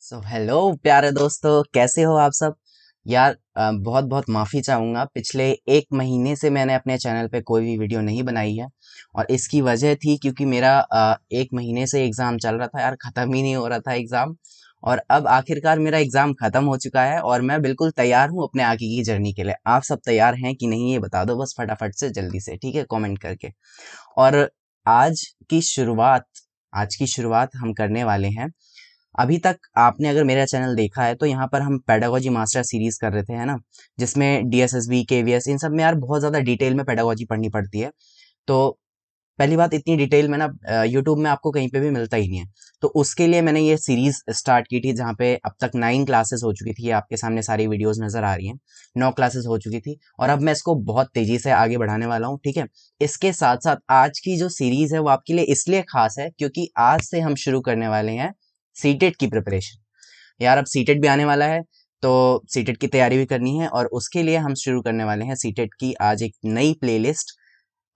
Hello प्यारे दोस्तों, कैसे हो आप सब। यार बहुत बहुत माफ़ी चाहूँगा। पिछले एक महीने से मैंने अपने चैनल पे कोई भी वीडियो नहीं बनाई है और इसकी वजह थी क्योंकि मेरा एक महीने से एग्ज़ाम चल रहा था यार, ख़त्म ही नहीं हो रहा था एग्ज़ाम। और अब आखिरकार मेरा एग्ज़ाम ख़त्म हो चुका है और मैं बिल्कुल तैयार हूँ अपने आगे की जर्नी के लिए। आप सब तैयार हैं कि नहीं, ये बता दो बस फटाफट से जल्दी से, ठीक है, कमेंट करके। और आज की शुरुआत आज की शुरुआत हम करने वाले हैं। अभी तक आपने अगर मेरा चैनल देखा है तो यहाँ पर हम पेडागोजी मास्टर सीरीज कर रहे थे, है ना, जिसमें डीएसएसबी केवीएस इन सब में यार बहुत ज़्यादा डिटेल में पेडागोजी पढ़नी पड़ती है। तो पहली बात, इतनी डिटेल में ना यूट्यूब में आपको कहीं पे भी मिलता ही नहीं है। तो उसके लिए मैंने ये सीरीज स्टार्ट की थी, जहाँ पे अब तक 9 क्लासेस हो चुकी थी। ये आपके सामने सारी वीडियोस नजर आ रही हैं। 9 क्लासेस हो चुकी थी और अब मैं इसको बहुत तेजी से आगे बढ़ाने वाला हूँ, ठीक है। इसके साथ साथ आज की जो सीरीज है वो आपके लिए इसलिए खास है क्योंकि आज से हम शुरू करने वाले हैं सीटेट की प्रिपरेशन। यार अब सीटेट भी आने वाला है, तो सीटेट की तैयारी भी करनी है और उसके लिए हम शुरू करने वाले हैं सीटेट की आज एक नई प्लेलिस्ट,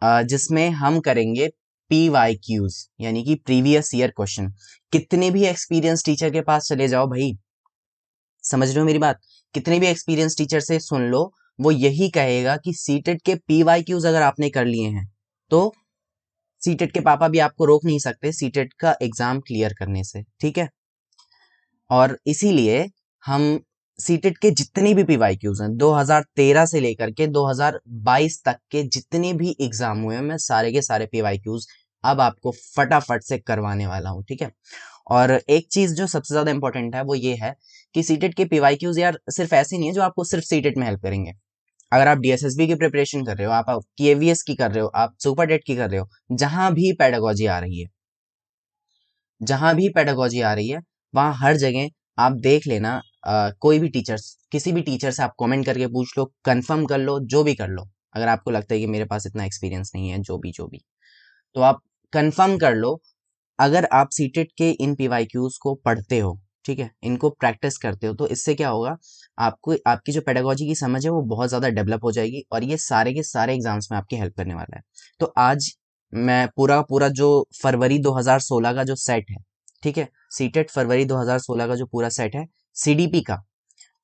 जिसमें हम करेंगे PYQs, यानी कि प्रीवियस ईयर क्वेश्चन। कितने भी एक्सपीरियंस टीचर के पास चले जाओ भाई, समझ रहे हो मेरी बात, कितने भी एक्सपीरियंस टीचर से सुन लो, वो यही कहेगा कि सीटेट के PYQs अगर आपने कर लिए हैं तो सीटेट के पापा भी आपको रोक नहीं सकते सीटेट का एग्जाम क्लियर करने से, ठीक है। और इसीलिए हम सीटेट के जितने भी पीवाईक्यूज हैं 2013 से लेकर के 2022 तक के जितने भी एग्जाम हुए हैं, मैं सारे के सारे पीवाईक्यूज अब आपको फटाफट से करवाने वाला हूँ, ठीक है। और एक चीज जो सबसे ज्यादा इंपॉर्टेंट है वो ये है कि सीटेट के पीवाईक्यूज यार सिर्फ ऐसे नहीं है जो आपको सिर्फ सीटेट में हेल्प करेंगे। अगर आप डीएसएसबी की प्रिपरेशन कर रहे हो, आप केवीएस की कर रहे हो, आप सुपर डेट की कर रहे हो, जहां भी पेडागोजी आ रही है, जहां भी पेडागोजी आ रही है, वहां हर जगह आप देख लेना। कोई भी टीचर्स, किसी भी टीचर से आप कमेंट करके पूछ लो, कंफर्म कर लो, जो भी कर लो। अगर आपको लगता है कि मेरे पास इतना एक्सपीरियंस नहीं है, जो भी तो आप कंफर्म कर लो। अगर आप सीटेट के इन पीवाईक्यूज को पढ़ते हो, ठीक है, इनको प्रैक्टिस करते हो, तो इससे क्या होगा, आपको आपकी जो पेडागोजी की समझ है वो बहुत ज़्यादा डेवलप हो जाएगी और ये सारे के सारे एग्जाम्स में आपकी हेल्प करने वाला है। तो आज मैं पूरा पूरा जो फरवरी 2016 का जो सेट है, ठीक है, सीटेट फरवरी 2016 का जो पूरा सेट है, सीडीपी का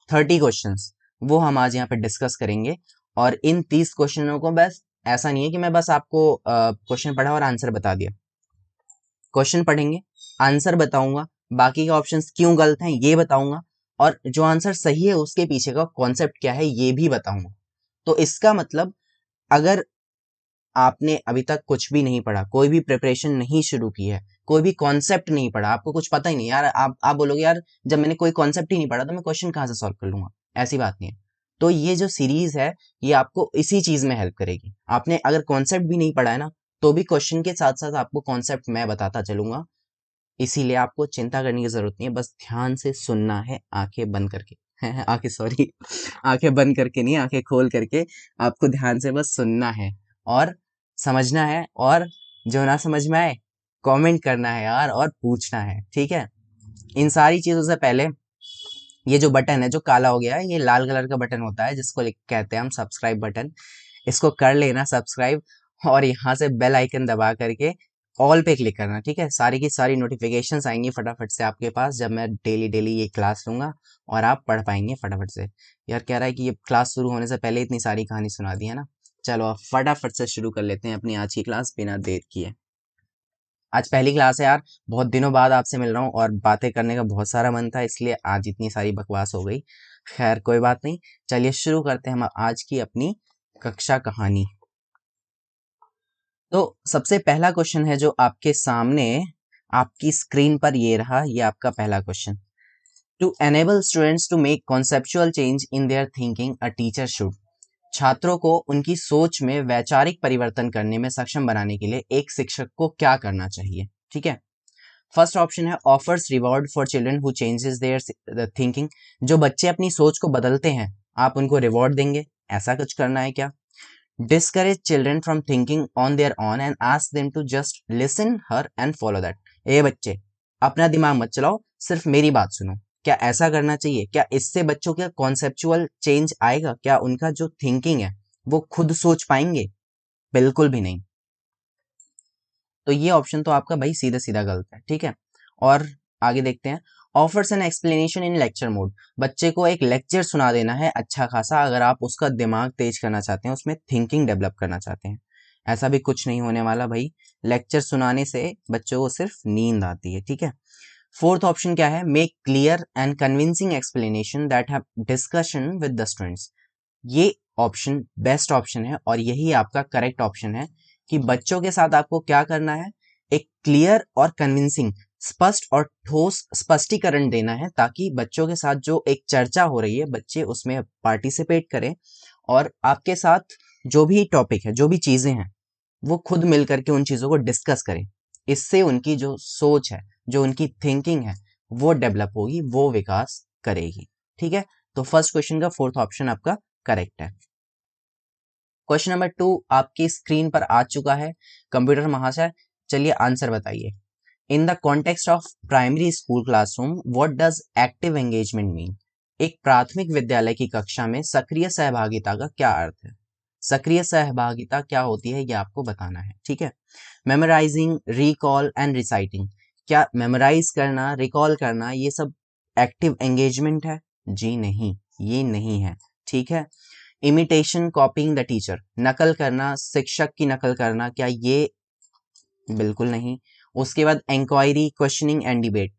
30 क्वेश्चंस, वो हम आज यहाँ पे डिस्कस करेंगे। और इन 30 क्वेश्चनों को बस, ऐसा नहीं है कि मैं बस आपको क्वेश्चन पढ़ा और आंसर बता दिया। क्वेश्चन पढ़ेंगे, आंसर बताऊंगा, बाकी के ऑप्शंस क्यों गलत हैं ये बताऊंगा, और जो आंसर सही है उसके पीछे का कॉन्सेप्ट क्या है ये भी बताऊंगा। तो इसका मतलब, अगर आपने अभी तक कुछ भी नहीं पढ़ा, कोई भी प्रिपरेशन नहीं शुरू की है, कोई भी कॉन्सेप्ट नहीं पढ़ा, आपको कुछ पता ही नहीं यार, आप बोलोगे यार जब मैंने कोई कॉन्सेप्ट ही नहीं पढ़ा तो मैं क्वेश्चन कहाँ से सॉल्व कर लूंगा, ऐसी बात नहीं है। तो ये जो सीरीज है ये आपको इसी चीज में हेल्प करेगी। आपने अगर कॉन्सेप्ट भी नहीं पढ़ा है ना, तो भी क्वेश्चन के साथ साथ आपको कॉन्सेप्ट मैं बताता चलूंगा। इसीलिए आपको चिंता करने की जरूरत नहीं है, बस ध्यान से सुनना है, आंखें बंद करके आंखें, सॉरी, आंखें बंद करके नहीं, आंखें खोल करके आपको ध्यान से बस सुनना है और समझना है। और जो ना समझ में आए, कमेंट करना है यार और पूछना है, ठीक है। इन सारी चीजों से पहले, ये जो बटन है जो काला हो गया है, ये लाल कलर का बटन होता है जिसको कहते हैं हम सब्सक्राइब बटन। इसको कर लेना सब्सक्राइब और यहाँ से बेल आइकन दबा करके ऑल पे क्लिक करना, ठीक है। सारी की सारी नोटिफिकेशंस आएंगी फटाफट से आपके पास जब मैं डेली डेली ये क्लास लूंगा और आप पढ़ पाएंगे फटाफट से। यार कह रहा है कि ये क्लास शुरू होने से पहले इतनी सारी कहानी सुना दी है ना। चलो अब फटाफट से शुरू कर लेते हैं अपनी आज की क्लास बिना देर किए। आज पहली क्लास है यार, बहुत दिनों बाद आपसे मिल रहा हूँ और बातें करने का बहुत सारा मन था, इसलिए आज इतनी सारी बकवास हो गई। खैर कोई बात नहीं, चलिए शुरू करते हैं हम आज की अपनी कक्षा कहानी। तो सबसे पहला क्वेश्चन है जो आपके सामने आपकी स्क्रीन पर ये रहा, ये आपका पहला question. To enable students to make conceptual change in their thinking a teacher should. छात्रों को उनकी सोच में वैचारिक परिवर्तन करने में सक्षम बनाने के लिए एक शिक्षक को क्या करना चाहिए, ठीक है। फर्स्ट ऑप्शन है offers reward for children who changes there thinking. जो बच्चे अपनी सोच को बदलते हैं, आप उनको रिवॉर्ड देंगे, ऐसा कुछ करना है क्या। Discourage children from thinking on their own and ask them to just listen her and follow that. ए बच्चे, अपना दिमाग मत चलाओ, सिर्फ मेरी बात सुनो। क्या ऐसा करना चाहिए? क्या इससे बच्चों का कॉन्सेप्चुअल चेंज आएगा? क्या उनका जो थिंकिंग है वो खुद सोच पाएंगे? बिल्कुल भी नहीं। तो ये ऑप्शन तो आपका भाई सीधा सीधा गलत है, ठीक है। और आगे देखते हैं। Offers an explanation in lecture mode, बच्चे को एक लेक्चर सुना देना है अच्छा खासा, अगर आप उसका दिमाग तेज करना चाहते हैं, उसमें थिंकिंग डेवलप करना चाहते हैं। ऐसा भी कुछ नहीं होने वाला भाई, लेक्चर सुनाने से बच्चों को सिर्फ नींद आती है, ठीक है। फोर्थ ऑप्शन क्या है, make clear and convincing explanation that have discussion with the students. ये ऑप्शन बेस्ट ऑप्शन है और यही आपका करेक्ट ऑप्शन है कि बच्चों के साथ आपको क्या करना है, एक क्लियर और कन्विंसिंग, स्पष्ट और ठोस स्पष्टीकरण देना है, ताकि बच्चों के साथ जो एक चर्चा हो रही है बच्चे उसमें पार्टिसिपेट करें और आपके साथ जो भी टॉपिक है, जो भी चीजें हैं, वो खुद मिल करके उन चीजों को डिस्कस करें। इससे उनकी जो सोच है, जो उनकी थिंकिंग है, वो डेवलप होगी, वो विकास करेगी, ठीक है। तो फर्स्ट क्वेश्चन का फोर्थ ऑप्शन आपका करेक्ट है। क्वेश्चन नंबर 2 आपकी स्क्रीन पर आ चुका है, कंप्यूटर महाशय चलिए आंसर बताइए। In the context of primary school classroom what does active engagement mean. एक प्राथमिक विद्यालय की कक्षा में सक्रिय सहभागिता का क्या अर्थ है। सक्रिय सहभागिता क्या होती है ये आपको बताना है, ठीक है। मेमोराइजिंग, रिकॉल एंड रिसाइटिंग, क्या मेमोराइज करना, रिकॉल करना ये सब एक्टिव एंगेजमेंट है? जी नहीं, ये नहीं है, ठीक है। इमिटेशन, कॉपिंग द टीचर, नकल करना, शिक्षक की नकल करना, क्या ये? बिल्कुल नहीं। उसके बाद इंक्वायरी, क्वेश्चनिंग एंड डिबेट,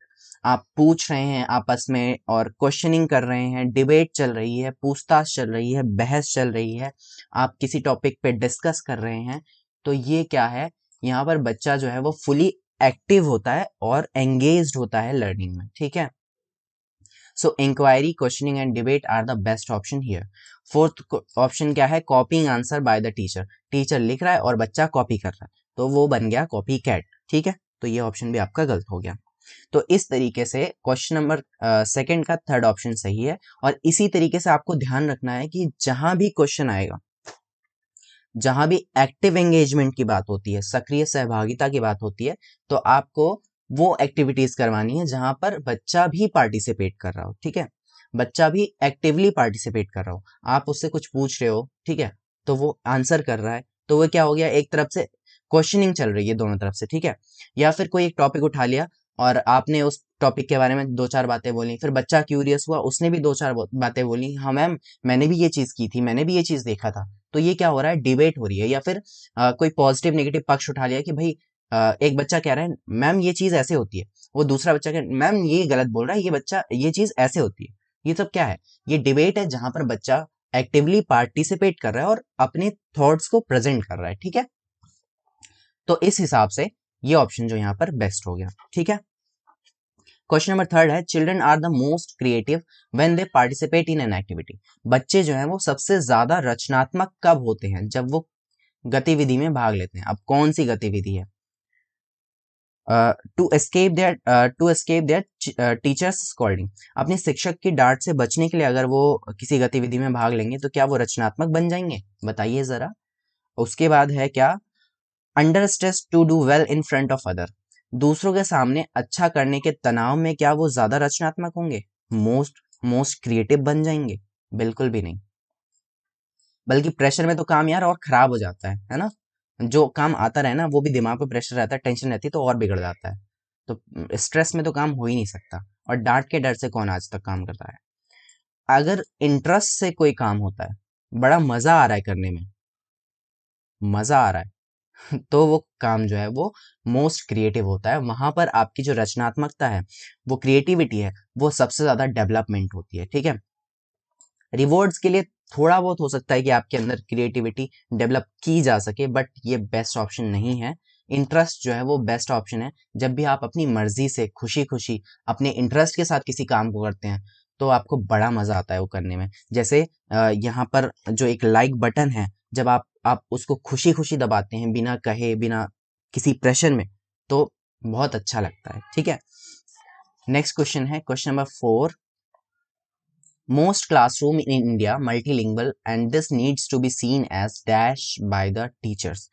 आप पूछ रहे हैं आपस में और क्वेश्चनिंग कर रहे हैं, डिबेट चल रही है, पूछताछ चल रही है, बहस चल रही है, आप किसी टॉपिक पे डिस्कस कर रहे हैं, तो ये क्या है, यहाँ पर बच्चा जो है वो फुली एक्टिव होता है और एंगेज्ड होता है लर्निंग में, ठीक है। So inquiry, questioning and debate are the best option here. Fourth option क्या है, copying answer by the teacher, teacher लिख रहा है और बच्चा कॉपी कर रहा है, तो वो बन गया कॉपी कैट, ठीक है। तो ये ऑप्शन भी आपका गलत हो गया। तो इस तरीके से क्वेश्चन नंबर सेकंड का थर्ड ऑप्शन सही है। और इसी तरीके से आपको ध्यान रखना है कि जहां भी क्वेश्चन आएगा, जहां भी एक्टिव एंगेजमेंट की बात होती है, सक्रिय सहभागिता की बात होती है, तो आपको वो एक्टिविटीज करवानी है जहां पर बच्चा भी पार्टिसिपेट कर रहा हो, ठीक है। बच्चा भी एक्टिवली पार्टिसिपेट कर रहा हो, आप उससे कुछ पूछ रहे हो, ठीक है, तो वो आंसर कर रहा है, तो वो क्या हो गया, एक तरफ से क्वेश्चनिंग चल रही है दोनों तरफ से, ठीक है। या फिर कोई एक टॉपिक उठा लिया और आपने उस टॉपिक के बारे में दो चार बातें बोली, फिर बच्चा क्यूरियस हुआ, उसने भी दो चार बातें बोली, हाँ मैम मैंने भी ये चीज की थी, मैंने भी ये चीज देखा था, तो ये क्या हो रहा है, डिबेट हो रही है। या फिर कोई पॉजिटिव नेगेटिव पक्ष उठा लिया कि भाई एक बच्चा कह रहा है मैम ये चीज ऐसे होती है, वो दूसरा बच्चा कह मैम ये गलत बोल रहा है, ये बच्चा ये चीज ऐसे होती है। ये सब क्या है, ये डिबेट है जहां पर बच्चा एक्टिवली पार्टिसिपेट कर रहा है और अपने थॉट्स को प्रेजेंट कर रहा है, ठीक है। तो इस हिसाब से ये ऑप्शन जो यहाँ पर बेस्ट हो गया, ठीक है। क्वेश्चन नंबर थर्ड है, children are the most creative when they participate in an activity. बच्चे जो हैं वो सबसे ज्यादा रचनात्मक कब होते हैं, जब वो गतिविधि में भाग लेते हैं। अब कौन सी गतिविधि है, to escape their teachers scolding, अपने शिक्षक की डांट से बचने के लिए अगर वो किसी गतिविधि में भाग लेंगे तो क्या वो रचनात्मक बन जाएंगे, बताइए जरा। उसके बाद है क्या, under stress to do well in front of other, दूसरों के सामने अच्छा करने के तनाव में क्या वो ज्यादा रचनात्मक होंगे, मोस्ट मोस्ट क्रिएटिव बन जाएंगे, बिल्कुल भी नहीं। बल्कि प्रेशर में तो काम यार और खराब हो जाता है ना। जो काम आता रहे ना वो भी दिमाग पे प्रेशर रहता है, टेंशन रहती है तो और बिगड़ जाता है। तो स्ट्रेस में तो काम हो ही नहीं सकता, और डांट के डर से कौन आज तक काम करता है। अगर इंटरेस्ट से कोई काम होता है, बड़ा मजा आ रहा है करने में, मजा आ रहा है तो वो काम जो है वो मोस्ट क्रिएटिव होता है, वहां पर आपकी जो रचनात्मकता है, वो क्रिएटिविटी है, वो सबसे ज्यादा डेवलपमेंट होती है, ठीक है। रिवॉर्ड्स के लिए थोड़ा बहुत हो सकता है कि आपके अंदर क्रिएटिविटी डेवलप की जा सके, बट ये बेस्ट ऑप्शन नहीं है। इंटरेस्ट जो है वो बेस्ट ऑप्शन है। जब भी आप अपनी मर्जी से खुशी खुशी अपने इंटरेस्ट के साथ किसी काम को करते हैं तो आपको बड़ा मजा आता है वो करने में। जैसे यहाँ पर जो एक लाइक बटन है, जब आप उसको खुशी खुशी दबाते हैं बिना कहे, बिना किसी प्रेशर में, तो बहुत अच्छा लगता है, ठीक है। नेक्स्ट क्वेश्चन है question number 4, most classroom in India multilingual and this needs to be seen as dash by the teachers।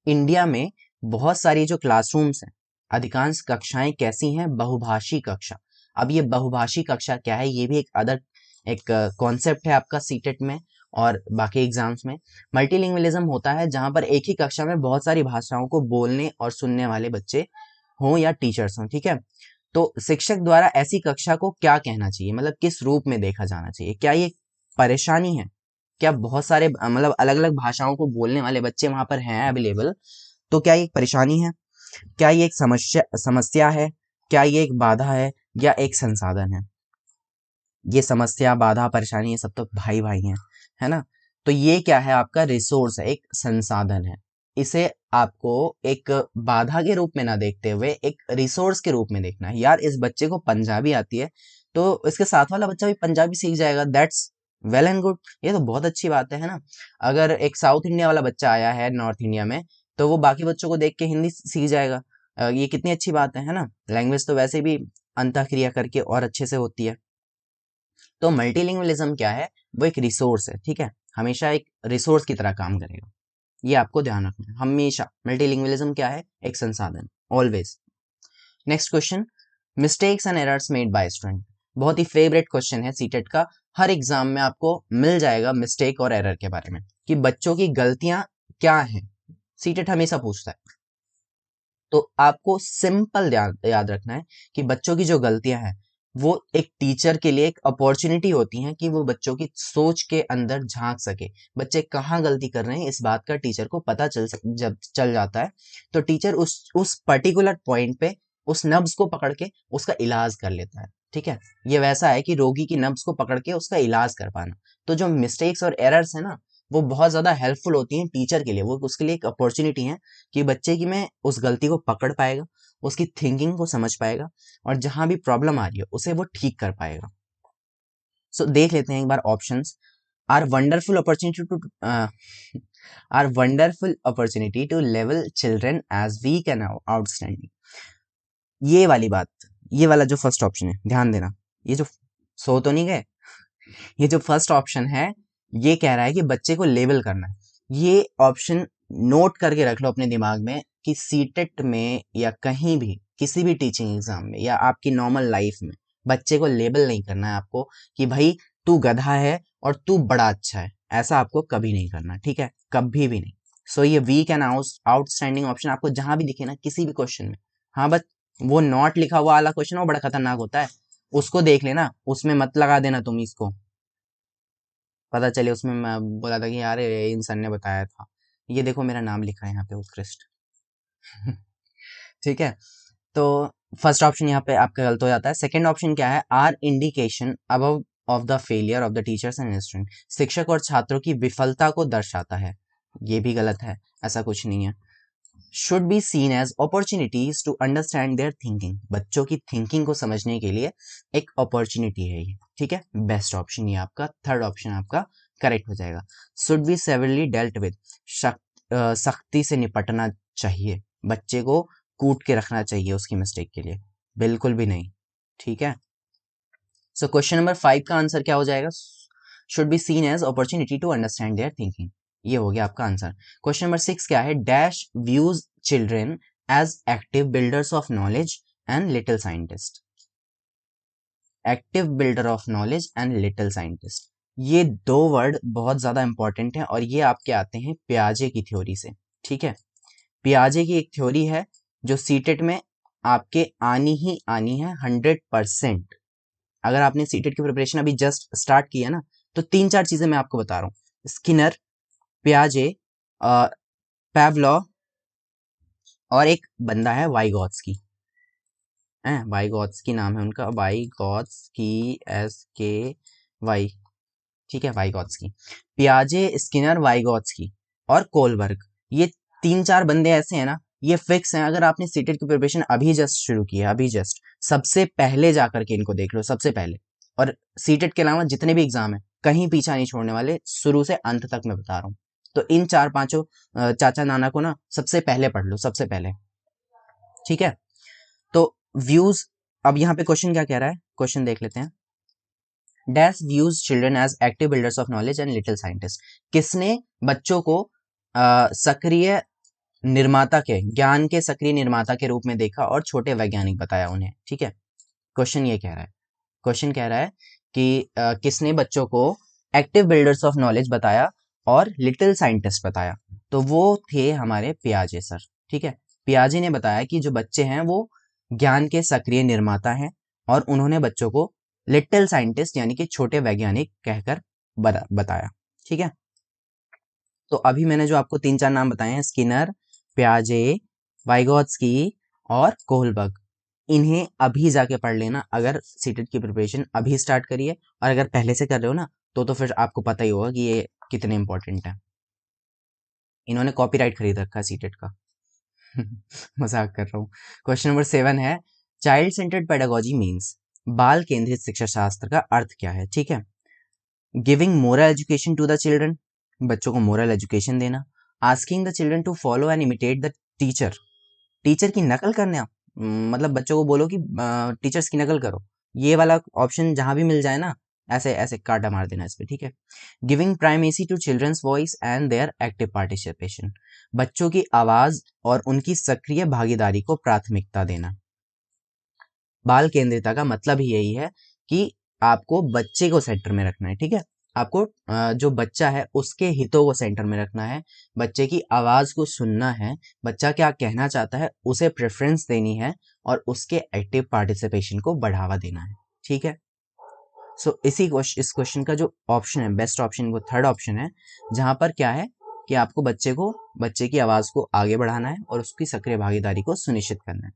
India में बहुत सारी जो क्लासरूम्स हैं, अधिकांश कक्षाएं कैसी हैं, बहुभाषी कक्षा। अब ये बहुभाषी कक्षा क्या है, ये भी एक कॉन्सेप्ट है आपका सीटेट में और बाकी एग्जाम्स में। मल्टीलिंगुअलिज्म होता है जहां पर एक ही कक्षा में बहुत सारी भाषाओं को बोलने और सुनने वाले बच्चे हों या टीचर्स हों, ठीक है। तो शिक्षक द्वारा ऐसी कक्षा को क्या कहना चाहिए, मतलब किस रूप में देखा जाना चाहिए? क्या ये परेशानी है? क्या बहुत सारे मतलब अलग अलग भाषाओं को बोलने वाले बच्चे वहां पर हैं अवेलेबल, तो क्या ये एक परेशानी है? क्या ये एक समस्या है? क्या ये एक बाधा है या एक संसाधन है? ये समस्या, बाधा, परेशानी, ये सब तो भाई भाई हैं, है ना? तो ये क्या है? आपका रिसोर्स है, एक संसाधन है। इसे आपको एक बाधा के रूप में ना देखते हुए एक रिसोर्स के रूप में देखना है। यार इस बच्चे को पंजाबी आती है तो इसके साथ वाला बच्चा भी पंजाबी सीख जाएगा, दैट्स वेल एंड गुड, ये तो बहुत अच्छी बात है ना? अगर एक साउथ इंडिया वाला बच्चा आया है नॉर्थ इंडिया में, तो वो बाकी बच्चों को देख के हिंदी सीख जाएगा। ये कितनी अच्छी बात है ना? लैंग्वेज तो वैसे भी अंतःक्रिया करके और अच्छे से होती है। तो मल्टीलिंगुअलिज्म क्या है? वो एक रिसोर्स है, ठीक है? हमेशा एक रिसोर्स की तरह काम करेगा, ये आपको ध्यान रखना है हमेशा। मल्टीलिंगुअलिज्म क्या है? एक संसाधन, always. Next question, mistakes and errors made by student. बहुत ही फेवरेट क्वेश्चन है सीटेट का, हर एग्जाम में आपको मिल जाएगा मिस्टेक और एरर के बारे में, कि बच्चों की गलतियां क्या हैं, सीटेट हमेशा पूछता है। तो आपको सिंपल याद रखना है कि बच्चों की जो गलतियां हैं वो एक टीचर के लिए एक अपॉर्चुनिटी होती हैं कि वो बच्चों की सोच के अंदर झांक सके। बच्चे कहाँ गलती कर रहे हैं इस बात का टीचर को पता जब चल जाता है, तो टीचर उस पर्टिकुलर पॉइंट पे उस नब्ज को पकड़ के उसका इलाज कर लेता है, ठीक है? ये वैसा है कि रोगी की नब्ज को पकड़ के उसका इलाज कर पाना। तो जो मिस्टेक्स और एरर्स है ना, वो बहुत ज्यादा हेल्पफुल होती हैं टीचर के लिए, वो उसके लिए एक अपॉर्चुनिटी है कि बच्चे की में उस गलती को पकड़ पाएगा, उसकी थिंकिंग को समझ पाएगा, और जहां भी प्रॉब्लम आ रही है उसे वो ठीक कर पाएगा। सो देख लेते हैं एक बार options. Are wonderful opportunity to are wonderful opportunity to level children as weak and outstanding. ये वाली बात, ये वाला जो फर्स्ट ऑप्शन है, ध्यान देना, ये जो सो तो नहीं गए, ये जो फर्स्ट ऑप्शन है ये कह रहा है कि बच्चे को लेबल करना है। ये ऑप्शन नोट करके रख लो अपने दिमाग में कि सीटेट में या कहीं भी किसी भी टीचिंग एग्जाम में या आपकी नॉर्मल लाइफ में बच्चे को लेबल नहीं करना है आपको कि भाई तू गधा है और तू बड़ा अच्छा है, ऐसा आपको कभी नहीं करना, ठीक है? कभी भी नहीं। सो ये वीक एंड आउटस्टैंडिंग ऑप्शन आपको जहां भी दिखे ना किसी भी क्वेश्चन में, हाँ बस वो नॉट लिखा हुआ वाला क्वेश्चन वो बड़ा खतरनाक होता है, उसको देख लेना, उसमें मत लगा देना तुम इसको। पता चले उसमें मैं बोला था कि यार ये इन सर ने बताया था, ये देखो मेरा नाम लिखा है यहाँ पे उत्कृष्ट। ठीक है, तो फर्स्ट ऑप्शन यहाँ पे आपका गलत हो जाता है। सेकंड ऑप्शन क्या है? Are indication above of the failure of the teachers and student. शिक्षक और छात्रों की विफलता को दर्शाता है, ये भी गलत है, ऐसा कुछ नहीं है। Should be seen as opportunities to understand their thinking. बच्चों की थिंकिंग को समझने के लिए एक अपॉर्चुनिटी है ये, ठीक है? बेस्ट ऑप्शन ये आपका, थर्ड ऑप्शन आपका करेक्ट हो जाएगा। Should B severally dealt with, सख्ती से निपटना चाहिए, बच्चे को कूट के रखना चाहिए उसकी मिस्टेक के लिए, बिल्कुल भी नहीं, ठीक है? सो क्वेश्चन नंबर 5 का आंसर क्या हो जाएगा? Should be seen as opportunity to understand their thinking, ये हो गया आपका आंसर। क्वेश्चन नंबर 6 क्या है? Dash views children as active builders of knowledge and little scientist. Active builder of knowledge and little scientist, ये दो वर्ड बहुत ज्यादा इंपॉर्टेंट है और ये आपके आते हैं पियाजे की थ्योरी से, ठीक है? पियाजे की एक थ्योरी है जो सीटेट में आपके आनी ही आनी है 100%। अगर आपने सीटेट की प्रिपरेशन अभी जस्ट स्टार्ट की है ना, तो 3-4 चीजें मैं आपको बता रहा हूँ, स्किनर, पियाजे, पैवलॉव, और एक बंदा है वाइगॉत्स्की, है वाइगॉत्स्की नाम है उनका, वाइगॉत्स्की, SKY, ठीक है? वाइगॉत्स्की, पियाजे, स्किनर, वाइगॉत्स्की और कोलबर्ग, ये 3-4 बंदे ऐसे हैं ना, ये फिक्स हैं। अगर आपने सीटेट की प्रिपरेशन अभी जस्ट शुरू की है, अभी जस्ट, सबसे पहले जाकर के इनको देख लो, सबसे पहले। और सीटेट के अलावा जितने भी एग्जाम है कहीं पीछा नहीं छोड़ने वाले, शुरू से अंत तक मैं बता रहा हूँ। तो इन 4-5 चाचा नाना को ना सबसे पहले पढ़ लो, सबसे पहले, ठीक है? तो व्यूज, अब यहाँ पे क्वेश्चन क्या कह रहा है, क्वेश्चन देख लेते हैं। Dash views children as active builders of knowledge and little scientist. किसने बच्चों को सक्रिय निर्माता के, ज्ञान के सक्रिय निर्माता के रूप में देखा और छोटे वैज्ञानिक बताया उन्हें, ठीक है? क्वेश्चन ये कह रहा है, क्वेश्चन कह रहा है कि किसने बच्चों को एक्टिव बिल्डर्स ऑफ नॉलेज बताया और लिटिल साइंटिस्ट बताया, तो वो थे हमारे पियाजे सर, ठीक है? पियाजे ने बताया कि जो बच्चे हैं वो ज्ञान के सक्रिय निर्माता हैं और उन्होंने बच्चों को लिटिल साइंटिस्ट यानी कि छोटे वैज्ञानिक कहकर बताया। ठीक है, तो अभी मैंने जो आपको 3-4 नाम बताए हैं, स्किनर, प्याजे, वाइगोत्स्की और कोहलबर्ग, इन्हें अभी जाके पढ़ लेना अगर सीटेट की प्रिपरेशन अभी स्टार्ट करिए, और अगर पहले से कर रहे हो ना तो फिर आपको पता ही होगा कि ये कितने इंपॉर्टेंट है। इन्होंने कॉपीराइट खरीद रखा है सीटेट का। मजाक कर रहा हूँ। क्वेश्चन नंबर 7 है, चाइल्ड सेंटर्ड पेडागोजी मीन्स, बाल केंद्रित शिक्षा शास्त्र का अर्थ क्या है? ठीक है, giving moral education to the children, बच्चों को मोरल एजुकेशन देना। Asking the children to follow and imitate the teacher, teacher की नकल करना, मतलब बच्चों को बोलो कि टीचर्स की नकल करो। ये वाला ऑप्शन जहां भी मिल जाए ना, ऐसे ऐसे काटा मार देना इस पे। ठीक है, giving primacy to children's voice and their active participation, बच्चों की आवाज और उनकी सक्रिय भागीदारी को प्राथमिकता देना। बाल केंद्रिता का मतलब ही यही है कि आपको बच्चे को सेंटर में रखना है। ठीक है, आपको जो बच्चा है उसके हितों को सेंटर में रखना है, बच्चे की आवाज को सुनना है, बच्चा क्या कहना चाहता है उसे प्रेफरेंस देनी है और उसके एक्टिव पार्टिसिपेशन को बढ़ावा देना है। ठीक है, सो इस क्वेश्चन का जो ऑप्शन है, बेस्ट ऑप्शन, वो थर्ड ऑप्शन है, जहां पर क्या है कि आपको बच्चे की आवाज को आगे बढ़ाना है और उसकी सक्रिय भागीदारी को सुनिश्चित करना है।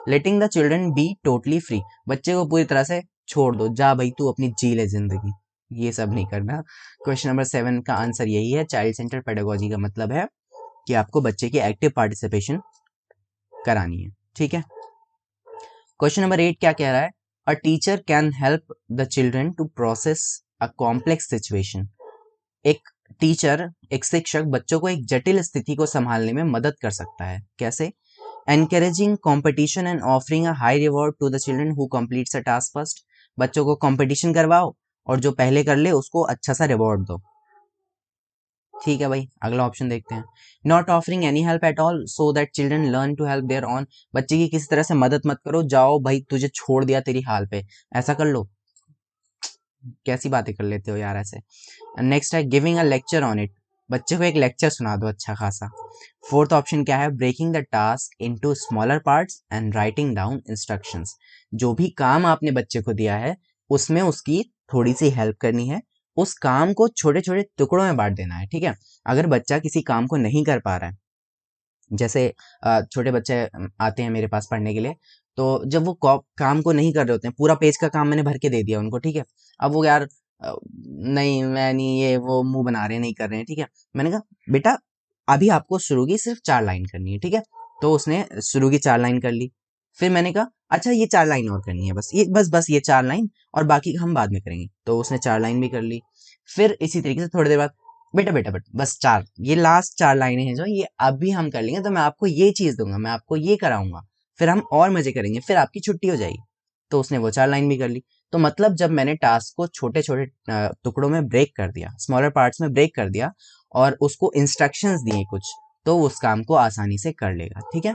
Letting the children be totally free, बच्चे को पूरी तरह से छोड़ दो, जा भाई तू अपनी जी ले जिंदगी, ये सब नहीं करना। क्वेश्चन नंबर 7 का आंसर यही है। चाइल्ड सेंटर पेडागोजी का मतलब है कि आपको बच्चे की एक्टिव पार्टिसिपेशन करानी है। ठीक है, क्वेश्चन नंबर 8 क्या कह रहा है? A teacher can help the children to process a complex situation, एक टीचर, एक शिक्षक बच्चों को एक जटिल स्थिति को संभालने में मदद कर सकता है। कैसे? Encouraging competition and offering a high reward to the children who completes a task first, बच्चों को कंपटीशन करवाओ और जो पहले कर ले उसको अच्छा सा रिवॉर्ड दो। ठीक है भाई, अगला ऑप्शन देखते हैं। Not offering any help at all so that children learn to help their own, बच्चे की किसी तरह से मदद मत करो, जाओ भाई तुझे छोड़ दिया तेरी हाल पे, ऐसा कर लो। कैसी बातें कर लेते हो यार ऐसे। नेक्स्ट है giving a lecture on it, बच्चे को एक लेक्चर सुना दो अच्छा खासा। फोर्थ ऑप्शन क्या है? Breaking the task into smaller parts and writing down instructions, जो भी काम आपने बच्चे को दिया है उसमें उसकी थोड़ी सी हेल्प करनी है, उस काम को छोटे छोटे टुकड़ों में बांट देना है। ठीक है, अगर बच्चा किसी काम को नहीं कर पा रहा है, जैसे छोटे बच्चे आते हैं मेरे पास पढ़ने के लिए, तो जब वो काम को नहीं कर रहे होते हैं, पूरा पेज का काम मैंने भर के दे दिया उनको, ठीक है, अब वो यार नहीं मैं नहीं, ये वो मुंह बना रहे हैं, नहीं कर रहे हैं। ठीक है, मैंने कहा बेटा अभी आपको शुरू की सिर्फ 4 लाइन करनी है। ठीक है, तो उसने शुरू की 4 लाइन कर ली, फिर मैंने कहा अच्छा ये 4 लाइन और करनी है, बस ये 4 लाइन और बाकी हम बाद में करेंगे, तो उसने 4 लाइन भी कर ली। फिर इसी तरीके से थोड़ी देर बाद बेटा बेटा बेटा बस 4, ये लास्ट 4 लाइनें हैं जो ये अभी हम कर लेंगे, तो मैं आपको ये चीज दूंगा, मैं आपको ये कराऊंगा, फिर हम और मजे करेंगे, फिर आपकी छुट्टी हो जाएगी। तो उसने वो 4 लाइन भी कर ली। तो मतलब जब मैंने टास्क को छोटे छोटे टुकड़ों में ब्रेक कर दिया, स्मॉलर पार्ट्स में ब्रेक कर दिया और उसको इंस्ट्रक्शंस दिए कुछ, तो उस काम को आसानी से कर लेगा। ठीक है,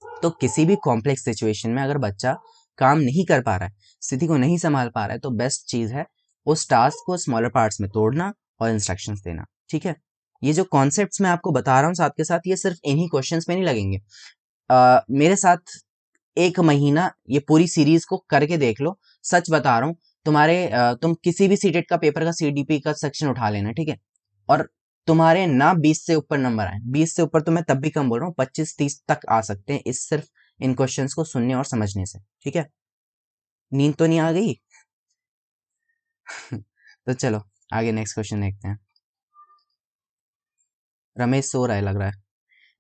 तो किसी भी कॉम्प्लेक्स सिचुएशन में अगर बच्चा काम नहीं कर पा रहा है, स्थिति को नहीं संभाल पा रहा है, तो बेस्ट चीज है उस टास्क को स्मॉलर पार्ट्स में तोड़ना और इंस्ट्रक्शंस देना। ठीक है, ये जो कॉन्सेप्ट्स मैं आपको बता रहा हूँ साथ के साथ, ये सिर्फ इन्हीं क्वेश्चंस में नहीं लगेंगे। मेरे साथ 1 महीना ये पूरी सीरीज को करके देख लो, सच बता रहा हूँ, तुम किसी भी सीटेट का पेपर का सीडीपी का सेक्शन उठा लेना। ठीक है, और तुम्हारे ना 20 से ऊपर नंबर आए, 20 से ऊपर तो मैं तब भी कम बोल रहा हूँ, 25-30 तक आ सकते हैं इस सिर्फ इन क्वेश्चंस को सुनने और समझने से। ठीक है, नींद तो नहीं आ गई? तो चलो आगे नेक्स्ट क्वेश्चन देखते हैं। रमेश सो रहा है लग रहा है।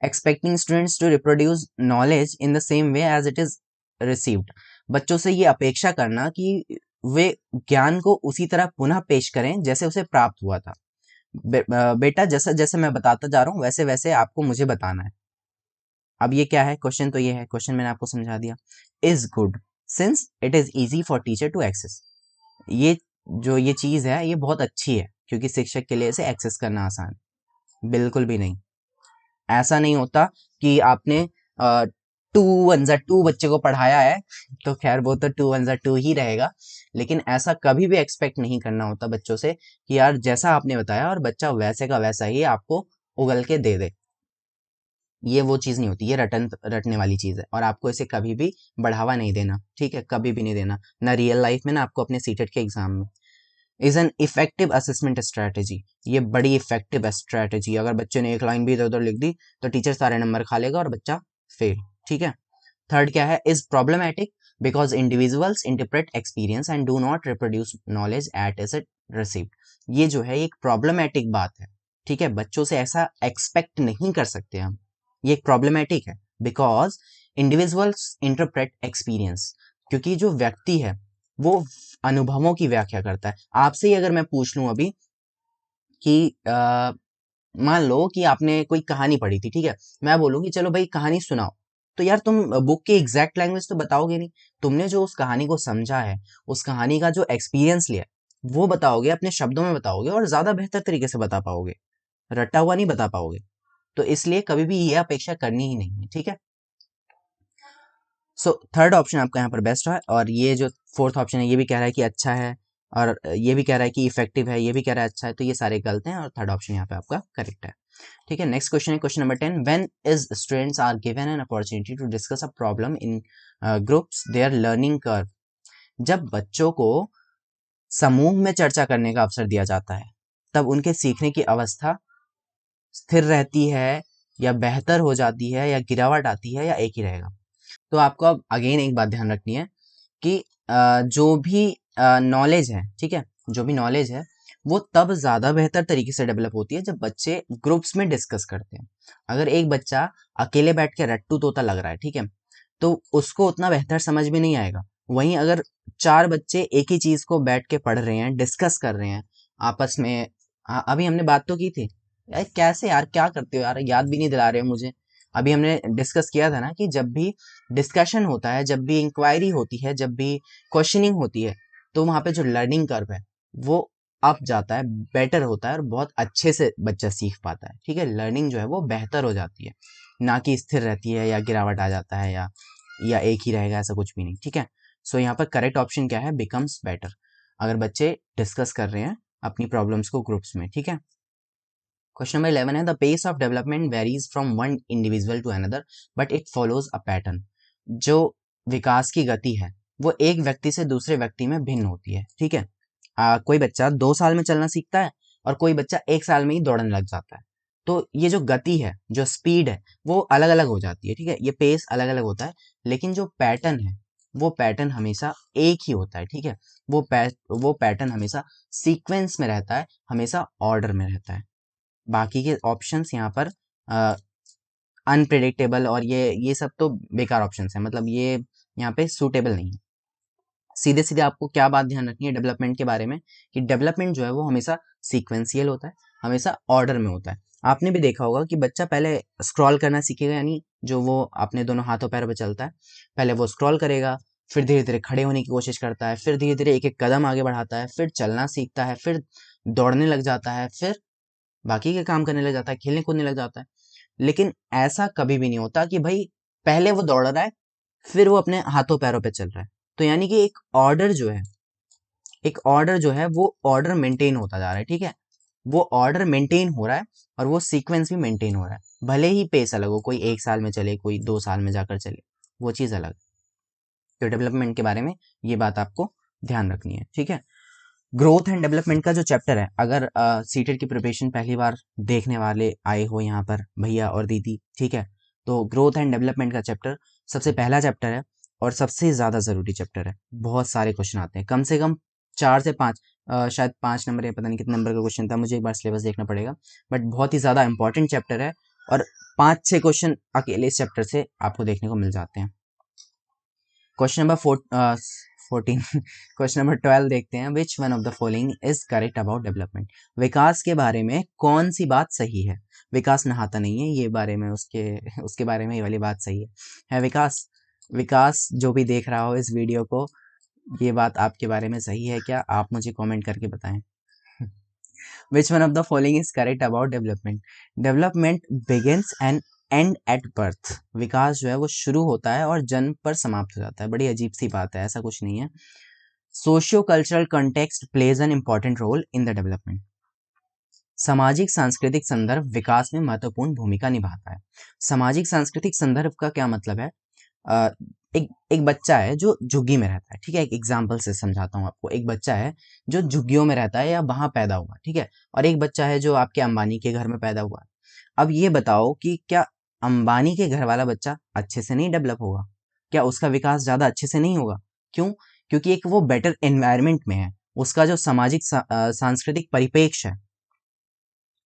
Expecting students to reproduce knowledge in the same way as it is received, बच्चों से ये अपेक्षा करना कि वे ज्ञान को उसी तरह पुनः पेश करें जैसे उसे प्राप्त हुआ था। बेटा जैसा जैसे मैं बताता जा रहा हूँ वैसे वैसे आपको मुझे बताना है। अब ये क्या है? क्वेश्चन तो ये है, क्वेश्चन मैंने आपको समझा दिया। Is good since it is easy for teacher to access, ये जो ये चीज है ये बहुत अच्छी है क्योंकि शिक्षक के लिए इसे एक्सेस करना आसान है। बिल्कुल भी नहीं, ऐसा नहीं होता कि आपने 2 1 2 बच्चे को पढ़ाया है तो खैर वो तो 2 1 2 ही रहेगा, लेकिन ऐसा कभी भी एक्सपेक्ट नहीं करना होता बच्चों से कि यार जैसा आपने बताया और बच्चा वैसे का वैसा ही आपको उगल के दे दे। ये वो चीज़ नहीं होती, ये रटने वाली चीज़ है और आपको इसे कभी भी बढ़ावा नहीं देना, ठीक है, कभी भी नहीं देना, ना रियल लाइफ में ना आपको अपने सीटेट के एग्जाम में। Is an effective assessment strategy, ये बड़ी इफेक्टिव स्ट्रैटेजी। अगर बच्चे ने एक लाइन भी इधर उधर लिख दी तो टीचर सारे नंबर खा लेगा और बच्चा फेल, ठीक है। थर्ड क्या है, is problematic because individuals interpret experience and do not reproduce knowledge eight is it received. ये जो है एक प्रॉब्लमैटिक बात है, ठीक है, बच्चों से ऐसा एक्सपेक्ट नहीं कर सकते हम, ये एक प्रॉब्लमैटिक है बिकॉज इंडिविजुअल्स इंटरप्रेट एक्सपीरियंस, क्योंकि जो व्यक्ति है वो अनुभवों की व्याख्या करता है। आपसे ही अगर मैं पूछ लूं अभी कि मान लो कि आपने कोई कहानी पढ़ी थी, ठीक है, मैं बोलूँ कि चलो भाई कहानी सुनाओ, तो यार तुम बुक की एग्जैक्ट लैंग्वेज तो बताओगे नहीं, तुमने जो उस कहानी को समझा है, उस कहानी का जो एक्सपीरियंस लिया वो बताओगे, अपने शब्दों में बताओगे और ज्यादा बेहतर तरीके से बता पाओगे, रटा हुआ नहीं बता पाओगे। तो इसलिए कभी भी ये अपेक्षा करनी ही नहीं है, ठीक है। सो थर्ड ऑप्शन आपका यहाँ पर बेस्ट है, और ये जो फोर्थ ऑप्शन है ये भी कह रहा है कि अच्छा है, और ये भी कह रहा है कि इफेक्टिव है, ये भी कह रहा है अच्छा है, तो ये सारे गलत हैं और थर्ड ऑप्शन यहाँ पे आपका करेक्ट है, ठीक है। नेक्स्ट क्वेश्चन है question number 10, when is students are given an opportunity to discuss a problem in groups their learning curve. जब बच्चों को समूह में चर्चा करने का अवसर दिया जाता है तब उनके सीखने की अवस्था स्थिर रहती है या बेहतर हो जाती है या गिरावट आती है या एक ही रहेगा। तो आपको अब अगेन एक बात ध्यान रखनी है कि जो भी नॉलेज है, ठीक है, जो भी नॉलेज है वो तब ज़्यादा बेहतर तरीके से डेवलप होती है जब बच्चे ग्रुप्स में डिस्कस करते हैं। अगर एक बच्चा अकेले बैठ के रट्टू तोता लग रहा है, ठीक है, तो उसको उतना बेहतर समझ में नहीं आएगा। वहीं अगर चार बच्चे एक ही चीज़ को बैठ के पढ़ रहे हैं, डिस्कस कर रहे हैं आपस में, अभी हमने बात तो की थी, यार कैसे यार क्या करते हो यार, याद भी नहीं दिला रहे हो मुझे। अभी हमने डिस्कस किया था ना कि जब भी डिस्कशन होता है, जब भी इंक्वायरी होती है, जब भी क्वेश्चनिंग होती है, तो वहाँ पे जो लर्निंग कर्व है वो अप जाता है, बेटर होता है और बहुत अच्छे से बच्चा सीख पाता है, ठीक है, लर्निंग जो है वो बेहतर हो जाती है, ना कि स्थिर रहती है या गिरावट आ जाता है या एक ही रहेगा, ऐसा कुछ भी नहीं, ठीक है। सो यहाँ पर करेक्ट ऑप्शन क्या है, बिकम्स बेटर, अगर बच्चे डिस्कस कर रहे हैं अपनी प्रॉब्लम्स को ग्रुप्स में, ठीक है। क्वेश्चन नंबर 11 है, the pace of development varies from one individual to another but it follows a pattern. जो विकास की गति है वो एक व्यक्ति से दूसरे व्यक्ति में भिन्न होती है, ठीक है। कोई बच्चा 2 साल में चलना सीखता है और कोई बच्चा 1 साल में ही दौड़ने लग जाता है। तो ये जो गति है, जो स्पीड है, वो अलग अलग हो जाती है, ठीक है, ये पेस अलग अलग होता है, लेकिन जो पैटर्न है वो पैटर्न हमेशा एक ही होता है, ठीक है। वो पैटर्न हमेशा सीक्वेंस में रहता है, हमेशा ऑर्डर में रहता है। बाकी के ऑप्शंस यहाँ पर अनप्रिडिक्टेबल और ये सब तो बेकार ऑप्शंस हैं, मतलब ये यहाँ पे सूटेबल नहीं है। सीधे सीधे आपको क्या बात ध्यान रखनी है डेवलपमेंट के बारे में, कि डेवलपमेंट जो है वो हमेशा सीक्वेंशियल होता है, हमेशा ऑर्डर में होता है। आपने भी देखा होगा कि बच्चा पहले स्क्रॉल करना सीखेगा, यानी जो वो अपने दोनों हाथों पैरों पे चलता है, पहले वो स्क्रॉल करेगा, फिर धीरे धीरे खड़े होने की कोशिश करता है, फिर धीरे धीरे एक एक कदम आगे बढ़ाता है, फिर चलना सीखता है, फिर दौड़ने लग जाता है, फिर बाकी के काम करने लग जाता है, खेलने कूदने लग जाता है। लेकिन ऐसा कभी भी नहीं होता कि भाई पहले वो दौड़ रहा है फिर वो अपने हाथों पैरों पे चल रहा है। तो यानी कि एक ऑर्डर जो है वो ऑर्डर मेंटेन होता जा रहा है, ठीक है, वो ऑर्डर मेंटेन हो रहा है और वो सीक्वेंस भी मेंटेन हो रहा है, भले ही पेस अलग हो, कोई 1 साल में चले, कोई 2 साल में जाकर चले, वो चीज़ अलग। तो डेवलपमेंट के बारे में ये बात आपको ध्यान रखनी है, ठीक है। ग्रोथ एंड डेवलपमेंट का जो चैप्टर है, अगर सीटेट की प्रिपरेशन पहली बार देखने वाले आए हो यहाँ पर भैया और दीदी, ठीक है, तो ग्रोथ एंड डेवलपमेंट का चैप्टर सबसे पहला चैप्टर है और सबसे ज़्यादा ज़रूरी चैप्टर है। बहुत सारे क्वेश्चन आते हैं, कम से कम 4 से 5, शायद 5 नंबर या पता नहीं कितने नंबर का क्वेश्चन था, मुझे एक बार सिलेबस देखना पड़ेगा, बट बहुत ही ज़्यादा इंपॉर्टेंट चैप्टर है और 5-6 क्वेश्चन अकेले इस चैप्टर से आपको देखने को मिल जाते हैं। क्वेश्चन नंबर 14 क्वेश्चन नंबर 12 देखते हैं, which one of the following is correct about development. विकास के बारे में कौन सी बात सही है। विकास नहाता नहीं है, ये बारे में उसके उसके बारे में ये वाली बात सही है विकास। विकास जो भी देख रहा हो इस वीडियो को, ये बात आपके बारे में सही है क्या, आप मुझे कमेंट करके बताएं। Which one of the following is correct about development. Development begins and end at birth. विकास जो है वो शुरू होता है और जन्म पर समाप्त हो जाता है। बड़ी अजीब सी बात है, ऐसा कुछ नहीं है। Socio cultural context plays an important role in the development. सामाजिक सांस्कृतिक संदर्भ विकास में महत्वपूर्ण भूमिका निभाता है। सामाजिक सांस्कृतिक संदर्भ का क्या मतलब है? अ, एक एक बच्चा है जो झुग्गी में रहता है, ठीक है? एक एग्जाम्पल से समझाता हूँ आपको। एक बच्चा है जो झुग्गियों में रहता है या वहाँ पैदा हुआ, ठीक है? और एक बच्चा है जो आपके अंबानी के घर में पैदा हुआ है। अब ये बताओ कि क्या अंबानी के घर वाला बच्चा अच्छे से नहीं डेवलप होगा? क्या उसका विकास ज़्यादा अच्छे से नहीं होगा? क्यों? क्योंकि एक वो बेटर एनवायरनमेंट में है। उसका जो सामाजिक सांस्कृतिक परिप्रेक्ष्य है,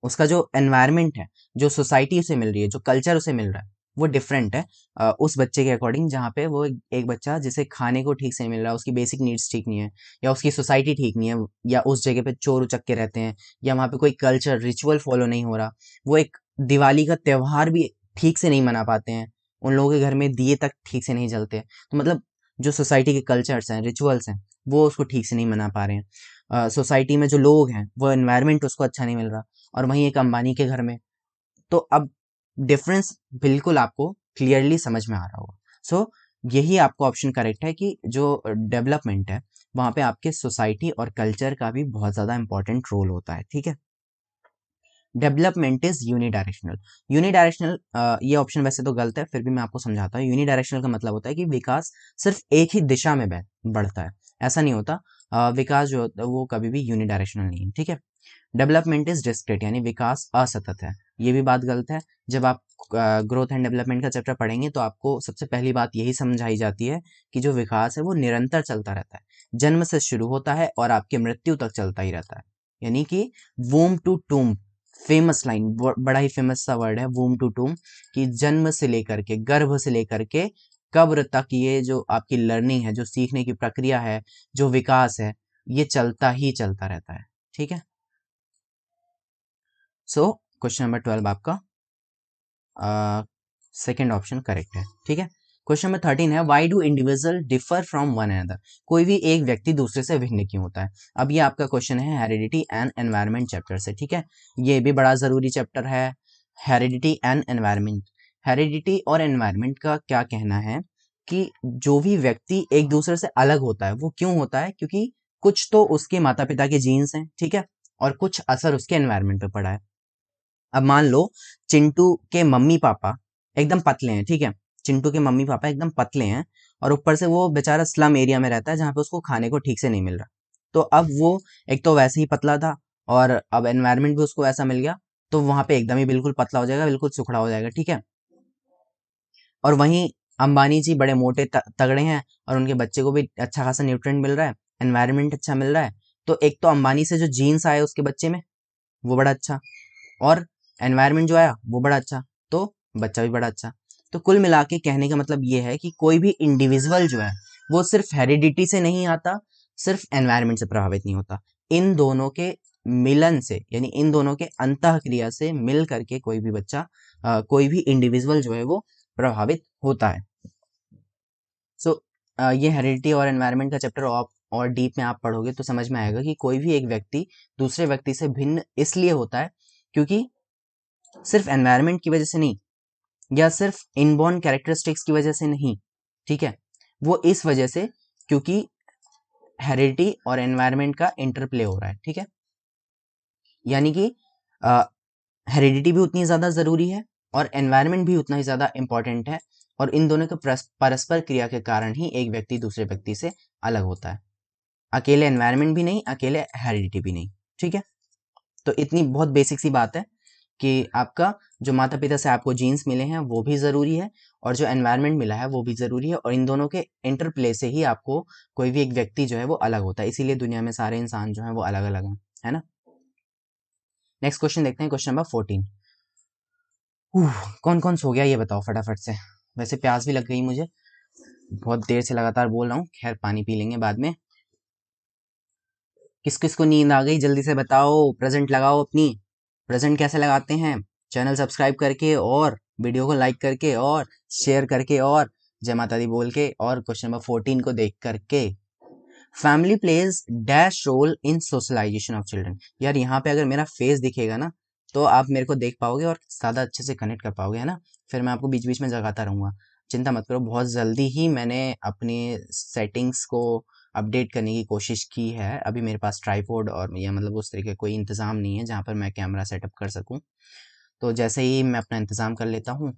उसका जो एनवायरनमेंट है, जो सोसाइटी उसे मिल रही है, जो कल्चर उसे मिल रहा है, वो डिफरेंट है उस बच्चे के अकॉर्डिंग, जहाँ पे वो एक बच्चा जिसे खाने को ठीक से नहीं मिल रहा, उसकी बेसिक नीड्स ठीक नहीं है, या उसकी सोसाइटी ठीक नहीं है, या उस जगह पे चोर उचक्के रहते हैं, या वहाँ पे कोई कल्चर रिचुअल फॉलो नहीं हो रहा, वो एक दिवाली का त्यौहार भी ठीक से नहीं मना पाते हैं, उन लोगों के घर में दिए तक ठीक से नहीं जलते, तो मतलब जो सोसाइटी के कल्चर्स हैं, रिचुअल्स हैं, वो उसको ठीक से नहीं मना पा रहे हैं। सोसाइटी में जो लोग हैं, वो एनवायरनमेंट उसको अच्छा नहीं मिल रहा, और वहीं एक अंबानी के घर में। तो अब डिफरेंस बिल्कुल आपको क्लियरली समझ में आ रहा होगा। सो यही आपको ऑप्शन करेक्ट है कि जो डेवलपमेंट है वहाँ पे आपके सोसाइटी और कल्चर का भी बहुत ज़्यादा इंपॉर्टेंट रोल होता है, ठीक है? Development is unidirectional. यूनिडायरेक्शनल, ये ऑप्शन वैसे तो गलत है, फिर भी मैं आपको समझाता हूँ। यूनिडायरेक्शनल का मतलब होता है कि विकास सिर्फ एक ही दिशा में बढ़ता है, ऐसा नहीं होता। विकास जो होता है वो कभी भी यूनिडायरेक्शनल नहीं है, ठीक है? डेवलपमेंट इज डिस्क्रीट, यानी विकास असतत है, ये भी बात गलत है। जब आप ग्रोथ एंड डेवलपमेंट का चैप्टर पढ़ेंगे तो आपको सबसे पहली बात यही समझाई जाती है कि जो विकास है वो निरंतर चलता रहता है, जन्म से शुरू होता है और आपकी मृत्यु तक चलता ही रहता है। यानी कि वूम टू टूम, फेमस लाइन, बड़ा ही फेमस सा वर्ड है वूम टू टूम, कि जन्म से लेकर के, गर्भ से लेकर के कब्र तक ये जो आपकी लर्निंग है, जो सीखने की प्रक्रिया है, जो विकास है, ये चलता ही चलता रहता है, ठीक है? सो क्वेश्चन नंबर 12 आपका सेकेंड ऑप्शन करेक्ट है, ठीक है? क्वेश्चन नंबर 13 है, why do individual differ from one another? कोई भी एक व्यक्ति दूसरे से भिन्न क्यों होता है? अब ये आपका क्वेश्चन है हेरिडिटी एंड एनवायरनमेंट चैप्टर से, ठीक है? ये भी बड़ा जरूरी चैप्टर है, हेरिडिटी एंड एनवायरनमेंट। हेरिडिटी और एनवायरनमेंट का क्या कहना है कि जो भी व्यक्ति एक दूसरे से अलग होता है वो क्यों होता है? क्योंकि कुछ तो उसके माता पिता के जीन्स हैं, ठीक है, और कुछ असर उसके एनवायरनमेंट पे पड़ा है। अब मान लो चिंटू के मम्मी पापा एकदम पतले हैं, ठीक है? चिंटू के मम्मी पापा एकदम पतले हैं, और ऊपर से वो बेचारा स्लम एरिया में रहता है जहाँ पे उसको खाने को ठीक से नहीं मिल रहा। तो अब वो एक तो वैसे ही पतला था, और अब एनवायरनमेंट भी उसको वैसा मिल गया, तो वहां पे एकदम ही बिल्कुल पतला हो जाएगा, बिल्कुल सुखड़ा हो जाएगा, ठीक है? और वहीं अंबानी जी बड़े मोटे तगड़े हैं, और उनके बच्चे को भी अच्छा खासा न्यूट्रिएंट मिल रहा है, एनवायरनमेंट अच्छा मिल रहा है, तो एक तो अंबानी से जो जीन्स आए उसके बच्चे में वो बड़ा अच्छा, और एनवायरनमेंट जो आया वो बड़ा अच्छा, तो बच्चा भी बड़ा अच्छा। तो कुल मिला के कहने का मतलब ये है कि कोई भी इंडिविजुअल जो है वो सिर्फ हेरिडिटी से नहीं आता, सिर्फ एनवायरनमेंट से प्रभावित नहीं होता, इन दोनों के मिलन से, यानी इन दोनों के अंतः क्रिया से मिल करके कोई भी बच्चा, कोई भी इंडिविजुअल जो है वो प्रभावित होता है। सो ये हेरिडिटी और एनवायरनमेंट का चैप्टर और डीप में आप पढ़ोगे तो समझ में आएगा कि कोई भी एक व्यक्ति दूसरे व्यक्ति से भिन्न इसलिए होता है क्योंकि सिर्फ एनवायरनमेंट की वजह से नहीं, या सिर्फ इनबॉर्न कैरेक्टरिस्टिक्स की वजह से नहीं, ठीक है? वो इस वजह से क्योंकि हेरिडिटी और एनवायरनमेंट का इंटरप्ले हो रहा है, ठीक है? यानी कि हेरिडिटी भी उतनी ज़्यादा ज़रूरी है और एनवायरनमेंट भी उतना ही ज़्यादा इंपॉर्टेंट है, और इन दोनों के परस्पर क्रिया के कारण ही एक व्यक्ति दूसरे व्यक्ति से अलग होता है। अकेले एनवायरनमेंट भी नहीं, अकेले हेरिडिटी भी नहीं, ठीक है? तो इतनी बहुत बेसिक सी बात है कि आपका जो माता पिता से आपको जीन्स मिले हैं वो भी ज़रूरी है, और जो एनवायरनमेंट मिला है वो भी ज़रूरी है, और इन दोनों के इंटरप्ले से ही आपको कोई भी एक व्यक्ति जो है वो अलग होता है, इसीलिए दुनिया में सारे इंसान जो हैं वो अलग अलग हैं, है ना? नेक्स्ट क्वेश्चन देखते हैं, क्वेश्चन नंबर 14। कौन कौन सो गया ये बताओ फटाफट से, वैसे प्यास भी लग गई मुझे, बहुत देर से लगातार बोल रहा हूँ, खैर पानी पी लेंगे बाद में। किस किस को नींद आ गई जल्दी से बताओ, प्रेजेंट लगाओ अपनी। प्रेजेंट कैसे लगाते हैं? चैनल सब्सक्राइब करके, और वीडियो को लाइक करके, और शेयर करके, और जय माता दी बोल के, और क्वेश्चन नंबर 14 को देख करके। Family plays dash role in socialisation of children. यार यहाँ पे अगर मेरा फेस दिखेगा ना तो आप मेरे को देख पाओगे और ज़्यादा अच्छे से कनेक्ट कर पाओगे, है ना? फिर मैं आपको बीच बीच में जगाता रहूँगा, चिंता मत करो, बहुत जल्दी ही मैंने अपनी सेटिंग्स को अपडेट करने की कोशिश की है। अभी मेरे पास ट्राइपॉड और या मतलब उस तरीके कोई इंतज़ाम नहीं है जहाँ पर मैं कैमरा सेटअप कर सकूँ। तो जैसे ही मैं अपना इंतज़ाम कर लेता हूँ,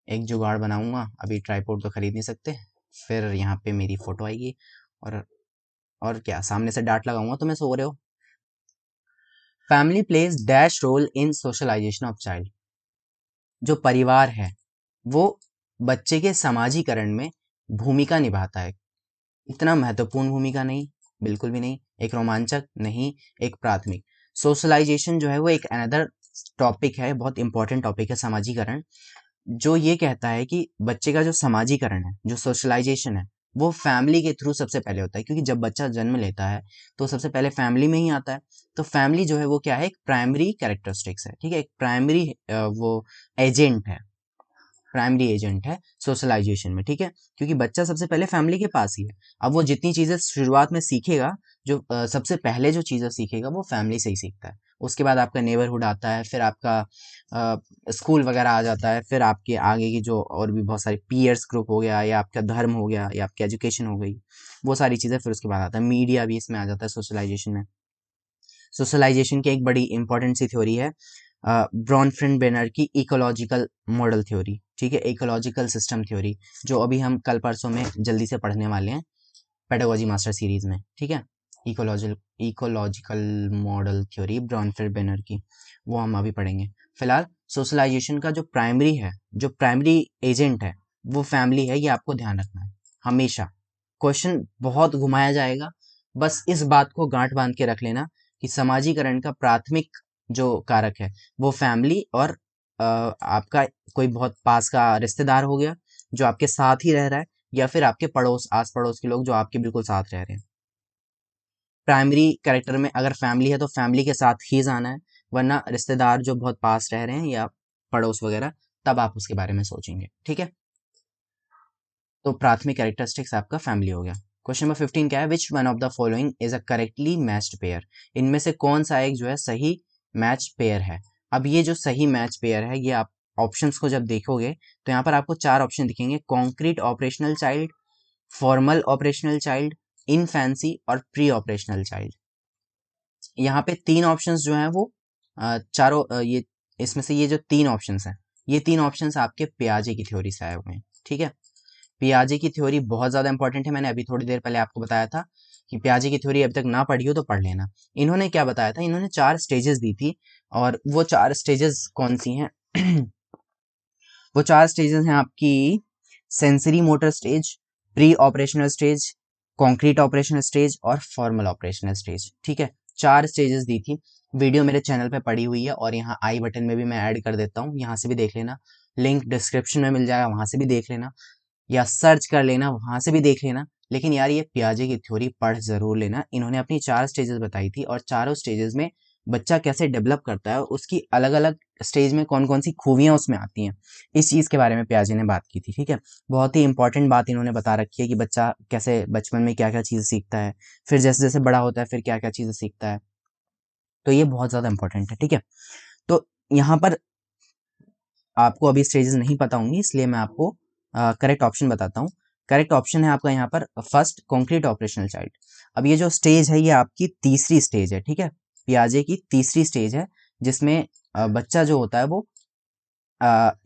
एक जुगाड़ बनाऊँगा। अभी ट्राइपॉड तो ख़रीद नहीं सकते, फिर यहाँ पे मेरी फ़ोटो आएगी और क्या, सामने से डाँट लगाऊंगा तुम्हें सो रहे हो। Family plays dash role in socialisation of child. जो परिवार है वो बच्चे के समाजीकरण में भूमिका निभाता है। इतना महत्वपूर्ण भूमिका नहीं, बिल्कुल भी नहीं। एक रोमांचक नहीं, एक प्राथमिक। सोशलाइजेशन जो है वो एक अनदर टॉपिक है, बहुत इंपॉर्टेंट टॉपिक है समाजीकरण, जो ये कहता है कि बच्चे का जो समाजीकरण है, जो सोशलाइजेशन है, वो फैमिली के थ्रू सबसे पहले होता है। क्योंकि जब बच्चा जन्म लेता है तो सबसे पहले फैमिली में ही आता है। तो फैमिली जो है वो क्या है, एक प्राइमरी कैरेक्टरिस्टिक्स है, ठीक है, एक प्राइमरी वो एजेंट है, प्राइमरी एजेंट है सोशलाइजेशन में, ठीक है। क्योंकि बच्चा सबसे पहले फैमिली के पास ही है। अब वो जितनी चीज़ें शुरुआत में सीखेगा, जो सबसे पहले जो चीज़ें सीखेगा वो फैमिली से ही सीखता है। उसके बाद आपका नेबरहुड आता है, फिर आपका स्कूल वगैरह आ जाता है, फिर आपके आगे की जो और भी बहुत सारे पीयर्स ग्रुप हो गया, या आपका धर्म हो गया, या आपकी एजुकेशन हो गई, वो सारी चीज़ें फिर उसके बाद आता है। मीडिया भी इसमें आ जाता है सोशलाइजेशन में। सोशलाइजेशन की एक बड़ी इंपॉर्टेंट सी थ्योरी है ब्रॉनफ्रेंड बेनर की इकोलॉजिकल मॉडल थ्योरी, ठीक है, इकोलॉजिकल सिस्टम थ्योरी, जो अभी हम कल परसों में जल्दी से पढ़ने वाले हैं पेडागोजी मास्टर सीरीज में, ठीक है। इकोलॉजिकल मॉडल थ्योरी ब्रॉनफ्रेंड बेनर की, वो हम अभी पढ़ेंगे। फिलहाल सोशलाइजेशन का जो प्राइमरी है, जो प्राइमरी एजेंट है, वो फैमिली है। ये आपको ध्यान रखना है हमेशा। क्वेश्चन बहुत घुमाया जाएगा, बस इस बात को गांठ बांध के रख लेना कि समाजीकरण का प्राथमिक जो कारक है वो फैमिली और आपका कोई बहुत पास का रिश्तेदार हो गया जो आपके साथ ही रह रहा है, या फिर आपके पड़ोस, आस पड़ोस के लोग जो आपके बिल्कुल साथ रह रहे हैं। प्राइमरी कैरेक्टर में अगर फैमिली है तो फैमिली के साथ ही जाना है, वरना रिश्तेदार जो बहुत पास रह रहे हैं या पड़ोस वगैरह, तब आप उसके बारे में सोचेंगे, ठीक है। तो प्राथमिक कैरेक्टरिस्टिक्स आपका फैमिली हो गया। क्वेश्चन नंबर 15 क्या है, विच one of the following is a correctly matched pair. इनमें से कौन सा एक जो है सही मैच पेयर है। अब ये जो सही मैच पेयर है, ये आप ऑप्शंस को जब देखोगे तो यहाँ पर आपको 4 ऑप्शन दिखेंगे, concrete operational child, formal operational child, infancy और प्री ऑपरेशनल चाइल्ड। यहाँ पे 3 ऑप्शंस जो हैं वो चारों ये इसमें से ये जो 3 ऑप्शंस हैं, ये 3 ऑप्शंस आपके पियाजे की थ्योरी से आए हुए हैं, ठीक है। पियाजे की थ्योरी बहुत ज़्यादा इंपॉर्टेंट है। मैंने अभी थोड़ी देर पहले आपको बताया था कि पियाजे की थ्योरी अभी तक ना पढ़ी हो तो पढ़ लेना। इन्होंने क्या बताया था, इन्होंने 4 स्टेजेस दी थी, और वो 4 स्टेजेस कौन सी हैं वो 4 स्टेजेस हैं आपकी, sensory motor stage, pre operational stage, concrete operational stage और फॉर्मल ऑपरेशनल स्टेज, ठीक है। 4 स्टेजेस दी थी। वीडियो मेरे चैनल पे पड़ी हुई है और यहाँ आई बटन में भी मैं ऐड कर देता हूँ, यहाँ से भी देख लेना। लिंक डिस्क्रिप्शन में मिल जाएगा, वहां से भी देख लेना, या सर्च कर लेना, वहां से भी देख लेना। लेकिन यार ये पियाजे की थ्योरी पढ़ जरूर लेना। इन्होंने अपनी 4 स्टेजेस बताई थी, और चारों स्टेजेस में बच्चा कैसे डेवलप करता है, उसकी अलग अलग स्टेज में कौन कौन सी खूबियां उसमें आती हैं, इस चीज़ के बारे में पियाजे ने बात की थी, ठीक है। बहुत ही इंपॉर्टेंट बात इन्होंने बता रखी है कि बच्चा कैसे बचपन में क्या क्या चीज़ सीखता है, फिर जैसे जैसे बड़ा होता है फिर क्या क्या चीज़ें सीखता है। तो ये बहुत ज़्यादा इंपॉर्टेंट है, ठीक है। तो यहाँ पर आपको अभी स्टेजेस नहीं पता होंगी, इसलिए मैं आपको करेक्ट ऑप्शन बताता हूँ। करेक्ट ऑप्शन है आपका यहाँ पर फर्स्ट, कॉन्क्रीट ऑपरेशनल चाइल्ड। अब ये जो स्टेज है ये आपकी तीसरी स्टेज है, ठीक है, पियाजे की तीसरी स्टेज है, जिसमें बच्चा जो होता है वो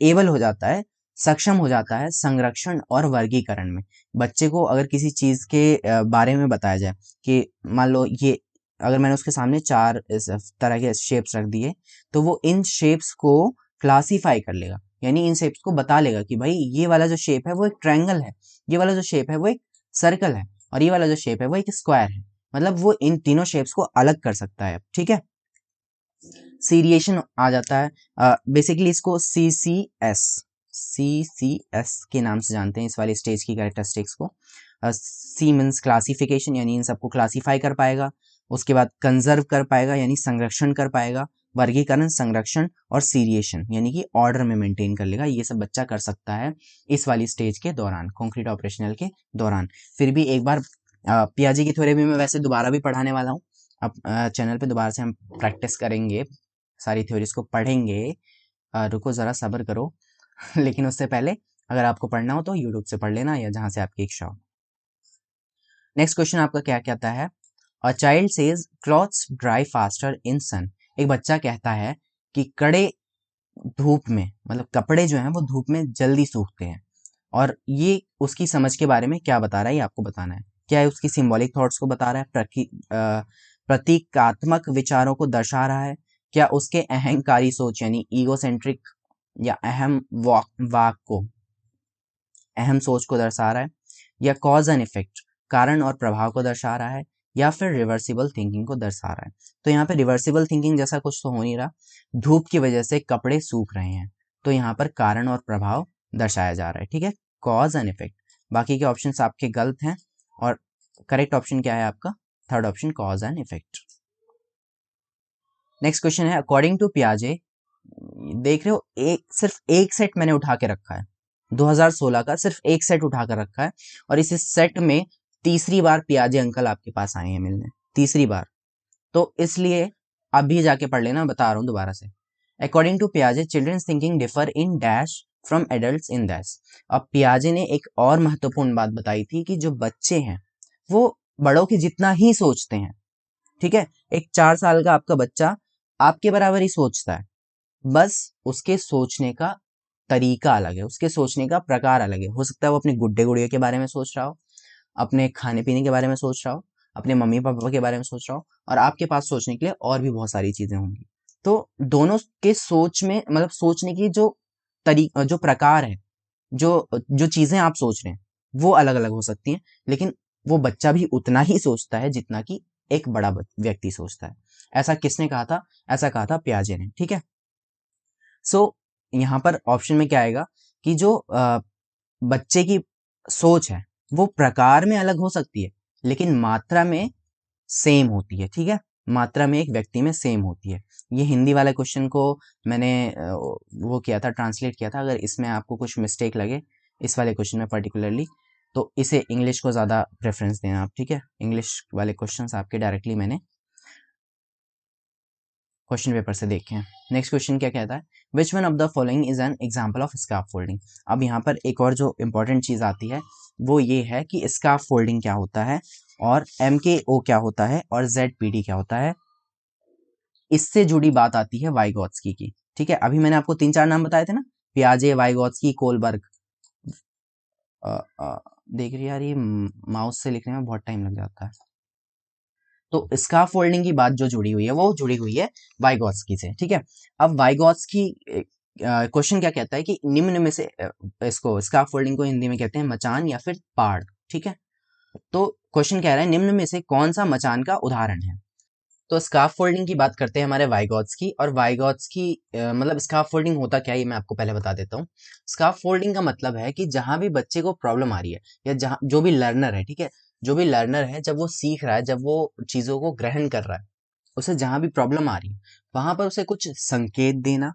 एबल हो जाता है, सक्षम हो जाता है संरक्षण और वर्गीकरण में। बच्चे को अगर किसी चीज़ के बारे में बताया जाए कि मान लो ये, अगर मैंने उसके सामने 4 इस तरह के शेप्स रख दिए, तो वो इन शेप्स को क्लासीफाई कर लेगा, यानी इन शेप्स को बता लेगा कि भाई ये वाला जो शेप है वो एक ट्रायंगल है, ये वाला जो शेप है वो एक सर्कल है, और ये वाला जो शेप है वो एक स्क्वायर है। मतलब वो इन तीनों शेप्स को अलग कर सकता है, ठीक है। सीरिएशन आ जाता है, बेसिकली इसको सी सी एस के नाम से जानते हैं, इस वाली स्टेज की कैरेक्टरिस्टिक्स को। सी मीन्स क्लासिफिकेशन, यानी इन सबको क्लासीफाई कर पाएगा। उसके बाद कंजर्व कर पाएगा, यानी संरक्षण कर पाएगा। वर्गीकरण, संरक्षण और सीरिएशन, यानी कि ऑर्डर में मेंटेन कर लेगा। ये सब बच्चा कर सकता है इस वाली स्टेज के दौरान, कॉन्क्रीट ऑपरेशनल के दौरान। फिर भी एक बार पियाजे की थ्योरी भी मैं वैसे दोबारा भी पढ़ाने वाला हूँ। अब चैनल पे दोबारा से हम प्रैक्टिस करेंगे, सारी थ्योरीज को पढ़ेंगे। रुको ज़रा सब्र करो लेकिन उससे पहले अगर आपको पढ़ना हो तो यूट्यूब से पढ़ लेना, या जहाँ से आपकी इच्छा हो। नेक्स्ट क्वेश्चन आपका क्या कहता है, a child says clothes dry faster in sun. एक बच्चा कहता है कि कड़े धूप में, मतलब कपड़े जो हैं वो धूप में जल्दी सूखते हैं। और ये उसकी समझ के बारे में क्या बता रहा है, ये आपको बताना है। क्या है, उसकी सिंबॉलिक थॉट्स को बता रहा है, प्रतीकात्मक विचारों को दर्शा रहा है, क्या उसके अहंकारी सोच यानी ईगोसेंट्रिक या अहम वाक को, अहम सोच को दर्शा रहा है, या कॉज एंड इफेक्ट कारण और प्रभाव को दर्शा रहा है, या फिर रिवर्सिबल थिंकिंग को दर्शा रहा है। तो यहाँ पे रिवर्सिबल थिंकिंग जैसा कुछ तो हो नहीं रहा, धूप की वजह से कपड़े सूख रहे हैं, तो यहाँ पर कारण और प्रभाव दर्शाया जा रहा है, ठीक है, कॉज एंड इफेक्ट। बाकी के ऑप्शंस आपके गलत हैं, और करेक्ट ऑप्शन क्या है आपका, third option, cause and effect. Next question है, अकॉर्डिंग टू पियाजे, देख रहे हो सिर्फ एक सेट मैंने उठा के रखा है, 2016 का सिर्फ एक सेट उठा कर रखा है, और इस सेट में तीसरी बार पियाजे अंकल आपके पास आए हैं मिलने, तीसरी बार। तो इसलिए अभी जाके पढ़ लेना, बता रहा हूं दोबारा से। अकॉर्डिंग टू पियाजे, children's thinking differ in dash from adults in dash. अब पियाजे ने एक और महत्वपूर्ण बात बताई थी कि जो बच्चे हैं वो बड़ों के जितना ही सोचते हैं, ठीक है। एक 4 साल का आपका बच्चा आपके बराबर ही सोचता है, बस उसके सोचने का तरीका अलग है, उसके सोचने का प्रकार अलग है। हो सकता है वो अपने गुड्डे गुड़िया के बारे में सोच रहा हो, अपने खाने पीने के बारे में सोच रहा हो, अपने मम्मी पापा के बारे में सोच रहा हो, और आपके पास सोचने के लिए और भी बहुत सारी चीजें होंगी। तो दोनों के सोच में, मतलब सोचने की जो प्रकार है, जो जो चीजें आप सोच रहे हैं वो अलग अलग हो सकती हैं, लेकिन वो बच्चा भी उतना ही सोचता है जितना कि एक बड़ा व्यक्ति सोचता है। ऐसा किसने कहा था, ऐसा कहा था पियाजे ने, ठीक है। सो यहाँ पर ऑप्शन में क्या आएगा कि जो बच्चे की सोच है वो प्रकार में अलग हो सकती है, लेकिन मात्रा में सेम होती है, ठीक है, मात्रा में एक व्यक्ति में सेम होती है। ये हिंदी वाले क्वेश्चन को मैंने वो किया था, ट्रांसलेट किया था। अगर इसमें आपको कुछ मिस्टेक लगे इस वाले क्वेश्चन में पर्टिकुलरली, तो इसे इंग्लिश को ज़्यादा प्रेफरेंस देना आप, ठीक है। इंग्लिश वाले क्वेश्चंस आपके डायरेक्टली मैंने क्वेश्चन पेपर से देखे हैं। नेक्स्ट क्वेश्चन क्या कहता है, विच one of the following is an example of scarf folding. अब यहाँ पर एक और जो इंपॉर्टेंट चीज आती है वो ये है कि स्कार्फ फोल्डिंग क्या होता है, और MKO क्या होता है, और ZPD क्या होता है। इससे जुड़ी बात आती है वाइगॉत्स्की की, ठीक है। अभी मैंने आपको 3-4 नाम बताए थे ना, पियाजे, वाइगॉत्स्की, कोलबर्ग। देख रही यार, ये माउस से लिखने में बहुत टाइम लग जाता है। तो स्कार्फ फोल्डिंग की बात जो जुड़ी हुई है वो जुड़ी हुई है वाइगॉत्स्की से, ठीक है। अब वाइगॉत्स्की क्वेश्चन क्या कहता है कि निम्न में से इसको स्कार्फ फोल्डिंग को हिंदी में कहते हैं मचान या फिर पाड़, ठीक है। तो क्वेश्चन कह रहा है निम्न में से कौन सा मचान का उदाहरण है। तो स्कार्फ फोल्डिंग की बात करते हैं हमारे वाइगॉत्स्की, और वाइगॉत्स्की मतलब स्कार्फ फोल्डिंग होता क्या है ये मैं आपको पहले बता देता हूँ। स्कार्फ फोल्डिंग का मतलब है कि जहां भी बच्चे को प्रॉब्लम आ रही है, या जहां जो भी लर्नर है, ठीक है, जो भी लर्नर है जब वो सीख रहा है, जब वो चीजों को ग्रहण कर रहा है, उसे जहां भी प्रॉब्लम आ रही है वहां पर उसे कुछ संकेत देना,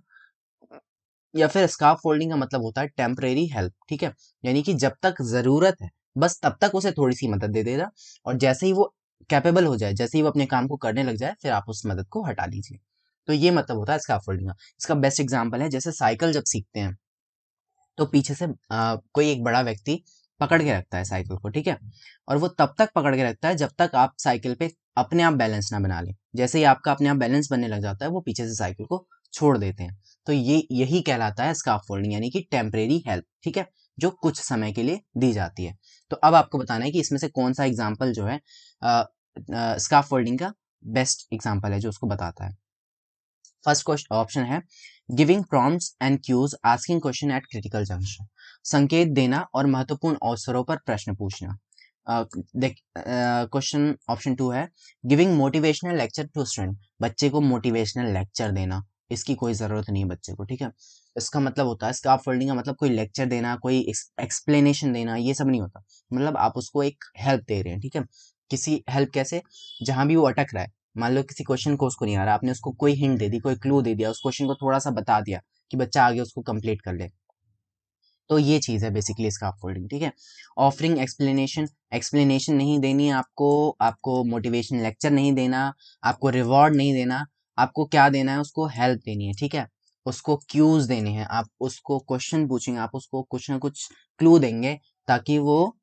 या फिर स्कार्फ फोल्डिंग का मतलब होता है टेम्परेरी हेल्प, ठीक है। यानी कि जब तक जरूरत है बस तब तक उसे थोड़ी सी मदद दे देना, और जैसे ही वो कैपेबल हो जाए, जैसे ही वो अपने काम को करने लग जाए, फिर आप उस मदद को हटा लीजिए। तो ये मतलब होता है स्कार्फ फोल्डिंग का। इसका बेस्ट एग्जांपल है जैसे साइकिल जब सीखते हैं तो पीछे से कोई एक बड़ा व्यक्ति पकड़ के रखता है साइकिल को, ठीक है, और वो तब तक पकड़ के रखता है जब तक आप साइकिल पे अपने आप बैलेंस ना बना लें। जैसे ही आपका अपने आप बैलेंस बनने लग जाता है वो पीछे से साइकिल को छोड़ देते हैं। तो ये यही कहलाता है स्कार्फ फोल्डिंग, यानी कि टेम्परेरी हेल्प, ठीक है, जो कुछ समय के लिए दी जाती है। तो अब आपको बताना है कि इसमें से कौन सा एग्जाम्पल जो है स्कार्फ फोल्डिंग का बेस्ट एग्जाम्पल है जो उसको बताता है। फर्स्ट ऑप्शन है giving prompts and cues, asking question at critical junction. संकेत देना और महत्वपूर्ण अवसरों पर प्रश्न पूछना। देख क्वेश्चन ऑप्शन 2 है giving motivational lecture to student, बच्चे को मोटिवेशनल लेक्चर देना, इसकी कोई जरूरत नहीं है बच्चे को, ठीक है। इसका मतलब होता है स्कार्फ फोल्डिंग का मतलब कोई लेक्चर देना, कोई एक्सप्लेनेशन देना, ये सब नहीं होता। मतलब आप उसको एक हेल्प दे रहे हैं, ठीक है। किसी हेल्प कैसे, जहां भी वो अटक रहा है, मान लो किसी क्वेश्चन को उसको नहीं आ रहा, आपने उसको कोई हिंट दे दी, कोई क्लू दे दिया, उस क्वेश्चन को थोड़ा सा बता दिया कि बच्चा आगे उसको कंप्लीट कर ले। तो ये चीज है बेसिकली स्कार्फ फोल्डिंग, ठीक है। ऑफरिंग एक्सप्लेनेशन, एक्सप्लेनेशन नहीं देनी है आपको, आपको मोटिवेशन लेक्चर नहीं देना, आपको रिवॉर्ड नहीं देना, आपको क्या देना है, उसको हेल्प देनी है, ठीक है। उसको क्यूज देने हैं, आप उसको क्वेश्चन पूछेंगे, आप उसको कुछ ना कुछ क्लू देंगे ताकि वो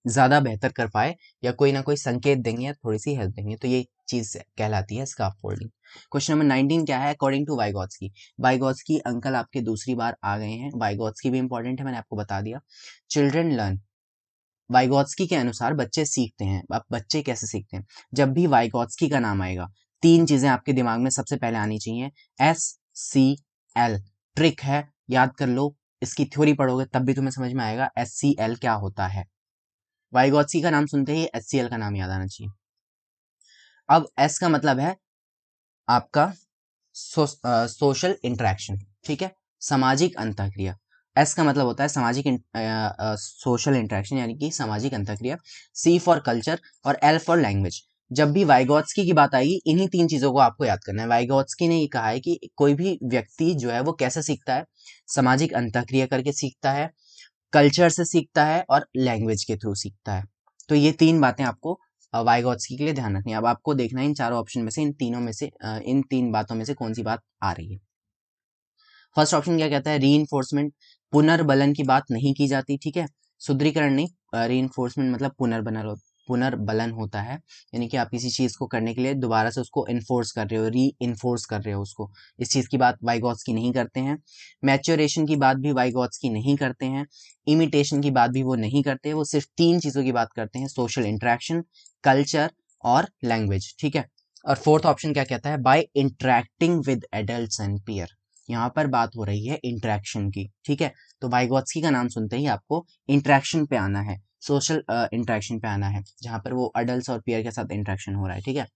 ज़्यादा बेहतर कर पाए या कोई ना कोई संकेत देंगे या थोड़ी सी हेल्प देंगे, तो ये चीज़ कहलाती है स्काफोल्डिंग। क्वेश्चन नंबर 19 क्या है? According to Vygotsky, Vygotsky uncle आपके दूसरी बार आ गए हैं। वाइगोत्स्की भी इंपॉर्टेंट है, मैंने आपको बता दिया। चिल्ड्रन लर्न, वाइगोत्स्की के अनुसार बच्चे सीखते हैं। अब बच्चे कैसे सीखते हैं? जब भी वाइगोत्स्की का नाम आएगा, तीन चीजें आपके दिमाग में सबसे पहले आनी चाहिए। SCL ट्रिक है, याद कर लो, इसकी थ्योरी पढ़ोगे तब भी तुम्हें समझ में आएगा SCL क्या होता है। वाइगोत्स्की का नाम सुनते ही HCL का नाम याद आना चाहिए। अब S का मतलब है आपका सोशल इंटरेक्शन, ठीक है, सामाजिक अंतःक्रिया। एस का मतलब होता है सामाजिक सोशल इंटरेक्शन यानी कि सामाजिक अंतःक्रिया। सी फॉर कल्चर और एल फॉर लैंग्वेज। जब भी वाइगोत्स्की की बात आएगी, इन्हीं तीन चीजों को आपको याद करना है। वाइगोत्स्की ने ये कहा है कि कोई भी व्यक्ति जो है वो कैसे सीखता है, सामाजिक अंतःक्रिया करके सीखता है, कल्चर से सीखता है और लैंग्वेज के थ्रू सीखता है। तो ये तीन बातें आपको वाइगोत्स्की के लिए ध्यान रखनी है। अब आपको देखना है इन चारों ऑप्शन में से, इन तीनों में से, इन तीन बातों में से कौन सी बात आ रही है। फर्स्ट ऑप्शन क्या कहता है? रीइंफोर्समेंट, पुनर्बलन की बात नहीं की जाती, ठीक है, सुदृढ़ीकरण नहीं। रीइंफोर्समेंट मतलब पुनर्बलन होता है, यानी कि आप किसी चीज को करने के लिए दोबारा से उसको इन्फोर्स कर रहे हो, री इन्फोर्स कर रहे हो उसको। इस चीज की बात वाइगोत्स्की नहीं करते हैं। मैच्योरेशन की बात भी वाइगोत्स्की नहीं करते हैं। इमिटेशन की बात भी वो नहीं करते, वो सिर्फ तीन चीजों की बात करते हैं, सोशल इंटरेक्शन, कल्चर और लैंग्वेज, ठीक है। और फोर्थ ऑप्शन क्या कहता है? By interacting with adults and peer, यहाँ पर बात हो रही है इंटरेक्शन की, ठीक है। तो वाइगोत्स्की का नाम सुनते ही आपको इंटरेक्शन पे आना है, सोशल इंटरेक्शन पे आना है, जहां पर वो अडल्ट और पीयर के साथ इंटरेक्शन हो रहा है, ठीक है।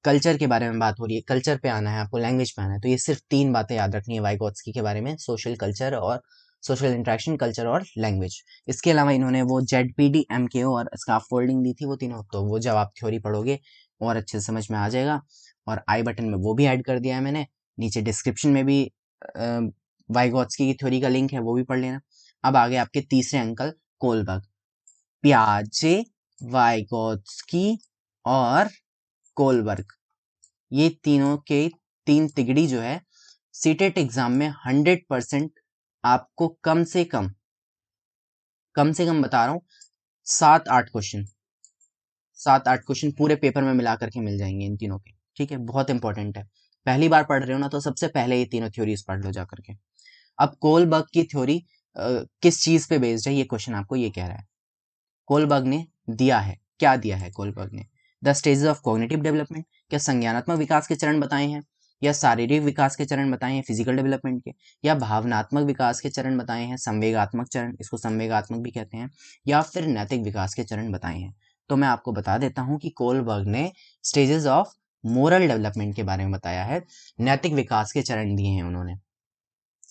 कल्चर के बारे में बात हो रही है, कल्चर पे आना है आपको, लैंग्वेज पे आना है। तो ये सिर्फ तीन बातें याद रखनी है वाइगोत्स्की के बारे में, सोशल कल्चर और सोशल इंटरेक्शन, कल्चर और लैंग्वेज। इसके अलावा इन्होंने वो ZPD, MKO और स्काफोल्डिंग दी थी, वो तीनों, तो वो जब आप थ्योरी पढ़ोगे और अच्छे से समझ में आ जाएगा। और आई बटन में वो भी ऐड कर दिया है मैंने, नीचे डिस्क्रिप्शन में भी वाइगोत्स्की की थ्योरी का लिंक है, वो भी पढ़ लेना। अब आगे आपके तीसरे अंकल कोलबर्ग, पियाजे, वाइगोत्स्की और कोलबर्ग, ये तीनों के तीन तिगड़ी जो है सीटेट एग्जाम में 100% आपको कम से कम बता रहा हूं 7-8 क्वेश्चन पूरे पेपर में मिला करके मिल जाएंगे इन तीनों के, ठीक है। बहुत इंपॉर्टेंट है, पहली बार पढ़ रहे हो ना तो सबसे पहले ये तीनों थ्योरीज पढ़ लो जा करके। अब कोलबर्ग की थ्योरी किस चीज पे बेस्ड है, ये क्वेश्चन आपको ये कह रहा है। कोलबर्ग ने दिया है, क्या दिया है कोलबर्ग ने? The stages of cognitive development, क्या संज्ञानात्मक विकास के चरण बताए हैं, या शारीरिक विकास के चरण बताए हैं फिजिकल डेवलपमेंट के, या भावनात्मक विकास के चरण बताए हैं, संवेगात्मक चरण, इसको संवेगात्मक भी कहते हैं, या फिर नैतिक विकास के चरण बताए हैं। तो मैं आपको बता देता हूं कि कोलबर्ग ने स्टेजेस ऑफ मोरल डेवलपमेंट के बारे में बताया है, नैतिक विकास के चरण दिए हैं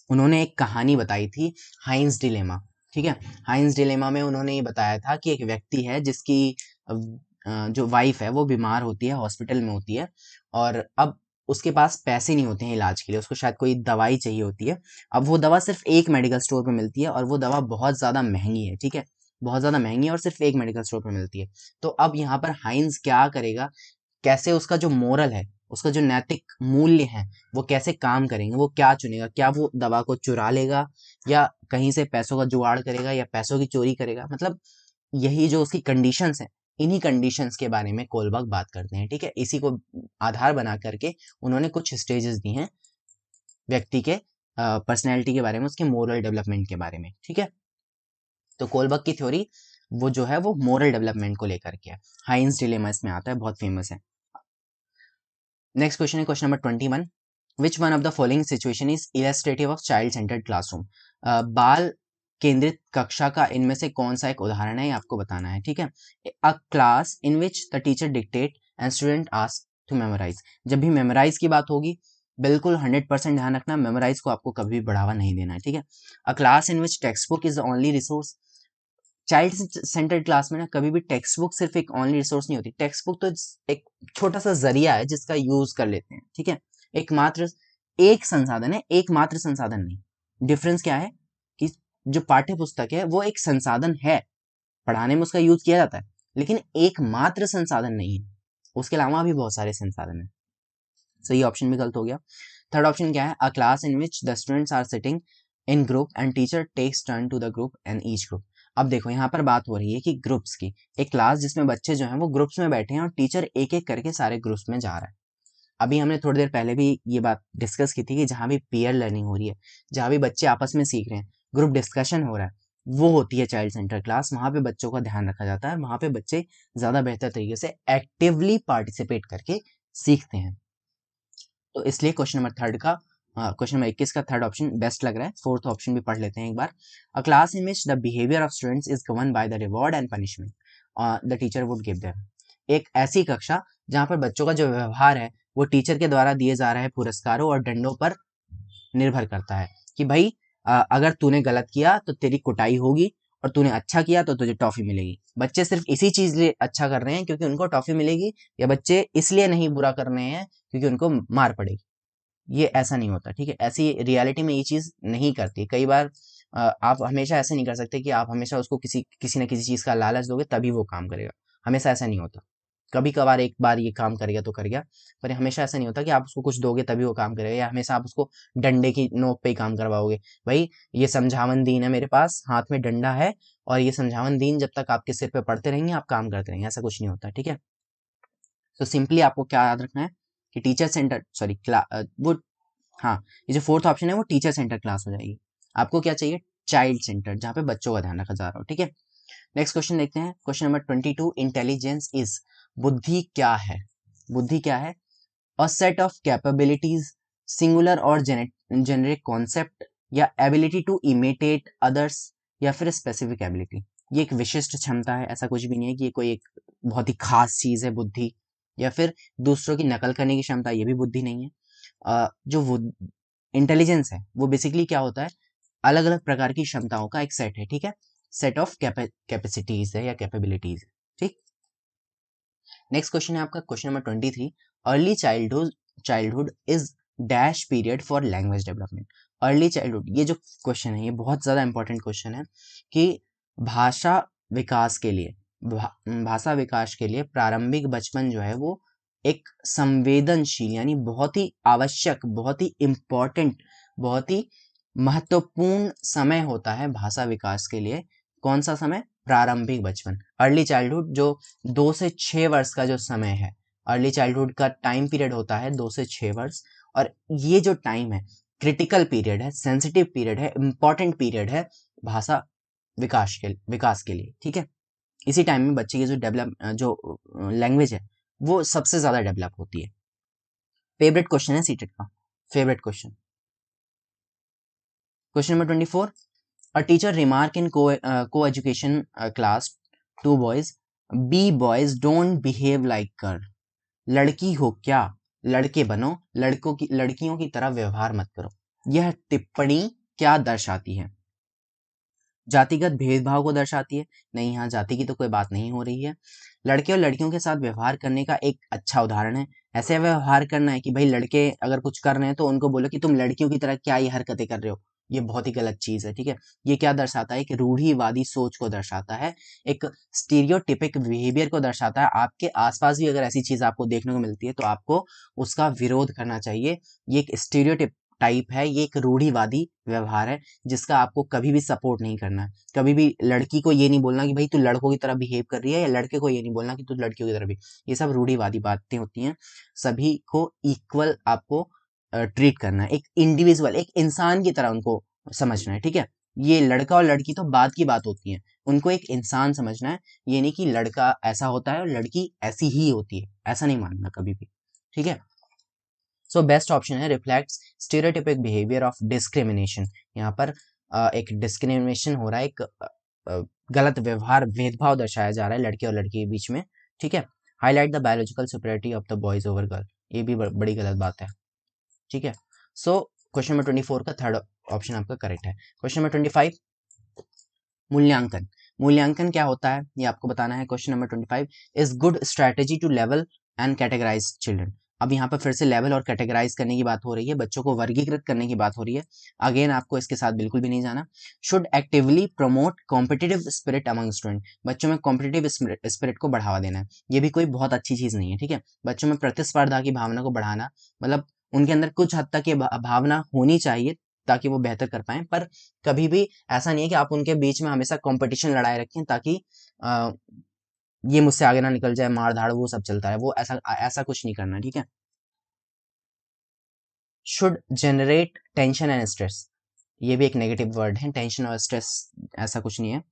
उन्होंने एक कहानी बताई थी, हाइंस डिलेमा, ठीक है। हाइंस डिलेमा में उन्होंने ये बताया था कि एक व्यक्ति है जिसकी जो वाइफ है वो बीमार होती है, हॉस्पिटल में होती है, और अब उसके पास पैसे नहीं होते हैं इलाज के लिए, उसको शायद कोई दवाई चाहिए होती है। अब वो दवा सिर्फ एक मेडिकल स्टोर पे मिलती है, और वो दवा बहुत ज़्यादा महंगी है, ठीक है, बहुत ज़्यादा महंगी है, और सिर्फ एक मेडिकल स्टोर पे मिलती है। तो अब यहाँ पर हाइंस क्या करेगा, कैसे उसका जो मोरल है, उसका जो नैतिक मूल्य है, वो कैसे काम करेंगे, वो क्या चुनेगा, क्या वो दवा को चुरा लेगा, या कहीं से पैसों का जुगाड़ करेगा, या पैसों की चोरी करेगा, मतलब यही जो उसकी कंडीशंस हैं, इन्हीं कंडीशंस के बारे में कोलबर्ग बात करते हैं, ठीक है। इसी को आधार बना करके उन्होंने कुछ स्टेजेस दी हैं व्यक्ति के पर्सनैलिटी के बारे में, उसके मोरल डेवलपमेंट के बारे में, ठीक है। तो कोलबर्ग की थ्योरी वो जो है वो मोरल डेवलपमेंट को लेकर के है, हाइंस डिलेमा इसमें आता है, बहुत फेमस है। नेक्स्ट क्वेश्चन है question number 21, which one of the following situation is illustrative of child centred classroom, बाल केंद्रित कक्षा का इनमें से कौन सा एक उदाहरण है, ये आपको बताना है, ठीक है। A class in which the teacher dictate and student ask to memorise, जब भी मेमोराइज की बात होगी बिल्कुल 100% ध्यान रखना, मेमोराइज को आपको कभी भी बढ़ावा नहीं देना है, ठीक है। A class in which text book is the only resource, child centred class में ना कभी भी टेक्स्ट बुक सिर्फ एक ओनली रिसोर्स नहीं होती, टेक्स्ट बुक तो एक छोटा सा जरिया है जिसका यूज कर लेते हैं, ठीक है। एकमात्र एक संसाधन है, एकमात्र संसाधन नहीं। डिफरेंस क्या है कि जो पाठ्य पुस्तक है वो एक संसाधन है, पढ़ाने में उसका यूज किया जाता है, लेकिन एकमात्र संसाधन नहीं है, उसके अलावा भी बहुत सारे संसाधन है। सो ये ऑप्शन भी गलत हो गया। थर्ड ऑप्शन क्या है? A class in which the students are sitting in group and teacher takes turn to the group and each group, अब देखो यहाँ पर बात हो रही है कि ग्रुप्स की, एक क्लास जिसमें बच्चे जो हैं वो ग्रुप्स में बैठे हैं और टीचर एक एक करके सारे ग्रुप्स में जा रहा है। अभी हमने थोड़ी देर पहले भी ये बात डिस्कस की थी कि जहाँ भी पीयर लर्निंग हो रही है, जहाँ भी बच्चे आपस में सीख रहे हैं, ग्रुप डिस्कशन हो रहा है, वो होती है चाइल्ड सेंटर क्लास। वहाँ पे बच्चों का ध्यान रखा जाता है, वहाँ पे बच्चे ज़्यादा बेहतर तरीके से एक्टिवली पार्टिसिपेट करके सीखते हैं। तो इसलिए क्वेश्चन नंबर 21 का थर्ड ऑप्शन बेस्ट लग रहा है। फोर्थ ऑप्शन भी पढ़ लेते हैं एक बार। A class in which the behaviour of students is govern by the reward and punishment the teacher would give them. एक ऐसी कक्षा जहाँ पर बच्चों का जो व्यवहार है वो टीचर के द्वारा दिए जा रहे पुरस्कारों और दंडों पर निर्भर करता है कि भाई अगर तूने गलत किया तो तेरी कुटाई होगी और तूने अच्छा किया तो तुझे टॉफी मिलेगी। बच्चे सिर्फ इसी चीज लिए अच्छा कर रहे हैं क्योंकि उनको टॉफी मिलेगी, या बच्चे इसलिए नहीं बुरा कर रहे हैं क्योंकि उनको मार पड़ेगी। ये ऐसा नहीं होता, ठीक है। ऐसी रियलिटी में ये चीज नहीं करती। कई बार आप हमेशा ऐसे नहीं कर सकते कि आप हमेशा उसको किसी किसी न किसी चीज का लालच दोगे तभी वो काम करेगा। हमेशा ऐसा नहीं होता। कभी कभार एक बार ये काम करेगा तो कर गया, पर हमेशा ऐसा नहीं होता कि आप उसको कुछ दोगे तभी वो काम करेगा, या हमेशा आप उसको डंडे की नोक पे ही काम करवाओगे। भाई ये समझावन दीन है मेरे पास, हाथ में डंडा है, और ये समझावन दीन जब तक आपके सिर पे पड़ते रहेंगे आप काम करते रहेंगे, ऐसा कुछ नहीं होता, ठीक है। तो सिंपली आपको क्या याद रखना है कि टीचर सेंटर, सॉरी वो, हाँ, ये जो फोर्थ ऑप्शन है वो टीचर सेंटर क्लास हो जाएगी। आपको क्या चाहिए? चाइल्ड सेंटर, जहाँ पे बच्चों का ध्यान रखा जा रहा हो, ठीक है। नेक्स्ट क्वेश्चन देखते हैं, क्वेश्चन नंबर 22। इंटेलिजेंस इज, बुद्धि क्या है? बुद्धि क्या है? A set of capabilities, singular और जेनेरिक कॉन्सेप्ट, या एबिलिटी टू इमिटेट अदर्स, या फिर स्पेसिफिक एबिलिटी। ये एक विशिष्ट क्षमता है, ऐसा कुछ भी नहीं है कि ये कोई एक बहुत ही खास चीज है बुद्धि, या फिर दूसरों की नकल करने की क्षमता, ये भी बुद्धि नहीं है। जो इंटेलिजेंस है वो बेसिकली क्या होता है? अलग अलग प्रकार की क्षमताओं का एक सेट है, ठीक है। सेट ऑफ कैपेसिटीज है या कैपेबिलिटीज है, ठीक। नेक्स्ट क्वेश्चन है आपका question number 23। Early childhood is dash period for language development. Early childhood, ये जो क्वेश्चन है ये बहुत ज़्यादा इंपॉर्टेंट क्वेश्चन है कि भाषा विकास के लिए, भाषा विकास के लिए प्रारंभिक बचपन जो है वो एक संवेदनशील यानी बहुत ही आवश्यक, बहुत ही इम्पॉर्टेंट, बहुत ही महत्वपूर्ण समय होता है भाषा विकास के लिए। कौन सा समय? प्रारंभिक बचपन, अर्ली चाइल्डहुड, जो 2 से 6 वर्ष का जो समय है। अर्ली चाइल्डहुड का टाइम पीरियड होता है 2 से 6 वर्ष, और ये जो टाइम है क्रिटिकल पीरियड है, सेंसिटिव पीरियड है, इंपॉर्टेंट पीरियड है भाषा विकास के लिए, ठीक है। इसी टाइम में बच्चे की जो लैंग्वेज है वो सबसे ज्यादा डेवलप होती है। फेवरेट क्वेश्चन है सीटेट का, favourite question. Question number 24। A teacher remark in co-education class, two boys, be boys don't behave like girl. लड़की हो क्या, लड़के बनो, लड़कियों की तरह व्यवहार मत करो। यह टिप्पणी क्या दर्शाती है? जातिगत भेदभाव को दर्शाती है? नहीं, यहाँ जाति की तो कोई बात नहीं हो रही है। लड़के और लड़कियों के साथ व्यवहार करने का एक अच्छा उदाहरण है। ऐसे व्यवहार करना है कि भाई लड़के अगर कुछ कर रहे हैं तो उनको बोलो कि तुम लड़कियों की तरह क्या ये हरकतें कर रहे हो, ये बहुत ही गलत चीज है, ठीक है। ये क्या दर्शाता है? कि रूढ़िवादी सोच को दर्शाता है, एक स्टीरियोटिपिक बिहेवियर को दर्शाता है। आपके आसपास भी अगर ऐसी चीज आपको देखने को मिलती है तो आपको उसका विरोध करना चाहिए। ये एक स्टीरियोटिप टाइप है, ये एक रूढ़िवादी व्यवहार है जिसका आपको कभी भी सपोर्ट नहीं करना है। कभी भी लड़की को ये नहीं बोलना कि भाई तू लड़कों की तरह बिहेव कर रही है, या लड़के को ये नहीं बोलना कि तू लड़कियों की तरह भी। ये सब रूढ़िवादी बातें होती हैं। सभी को इक्वल आपको ट्रीट करना है, एक इंडिविजुअल, एक इंसान की तरह उनको समझना है, ठीक है। ये लड़का और लड़की तो बात की बात होती है, उनको एक इंसान समझना है। ये नहीं कि लड़का ऐसा होता है और लड़की ऐसी ही होती है, ऐसा नहीं मानना कभी भी, ठीक है। सो बेस्ट ऑप्शन है reflects stereotypic behaviour of discrimination. यहाँ पर एक डिस्क्रिमिनेशन हो रहा है, एक गलत व्यवहार, भेदभाव दर्शाया जा रहा है लड़के और लड़की के बीच में, ठीक है। Highlight the biological superiority of the boys over girl, ये भी बड़ी गलत बात है, ठीक है। सो क्वेश्चन नंबर 24 का थर्ड ऑप्शन आपका करेक्ट है। क्वेश्चन नंबर 25, मूल्यांकन। मूल्यांकन क्या होता है ये आपको बताना है। Question number 25 is good strategy to level and categorise children. अब यहाँ पर फिर से लेवल और कैटेगराइज करने की बात हो रही है, बच्चों को वर्गीकृत करने की बात हो रही है। अगेन आपको इसके साथ बिल्कुल भी नहीं जाना। Should actively promote competitive spirit among student, बच्चों में कॉम्पिटिटिव स्पिरिट को बढ़ावा देना है। ये भी कोई बहुत अच्छी चीज नहीं है, ठीक है। बच्चों में प्रतिस्पर्धा की भावना को बढ़ाना, मतलब उनके अंदर कुछ हद तक ये भावना होनी चाहिए, ताकि वो बेहतर कर पाएं। पर कभी भी ऐसा नहीं है कि आप उनके बीच में हमेशा कंपटीशन लड़ाए रखें ताकि ये मुझसे आगे ना निकल जाए, मार धाड़ वो सब चलता है, वो ऐसा ऐसा कुछ नहीं करना, ठीक है। Should generate tension and stress, ये भी एक नेगेटिव वर्ड है, टेंशन और स्ट्रेस ऐसा कुछ नहीं है।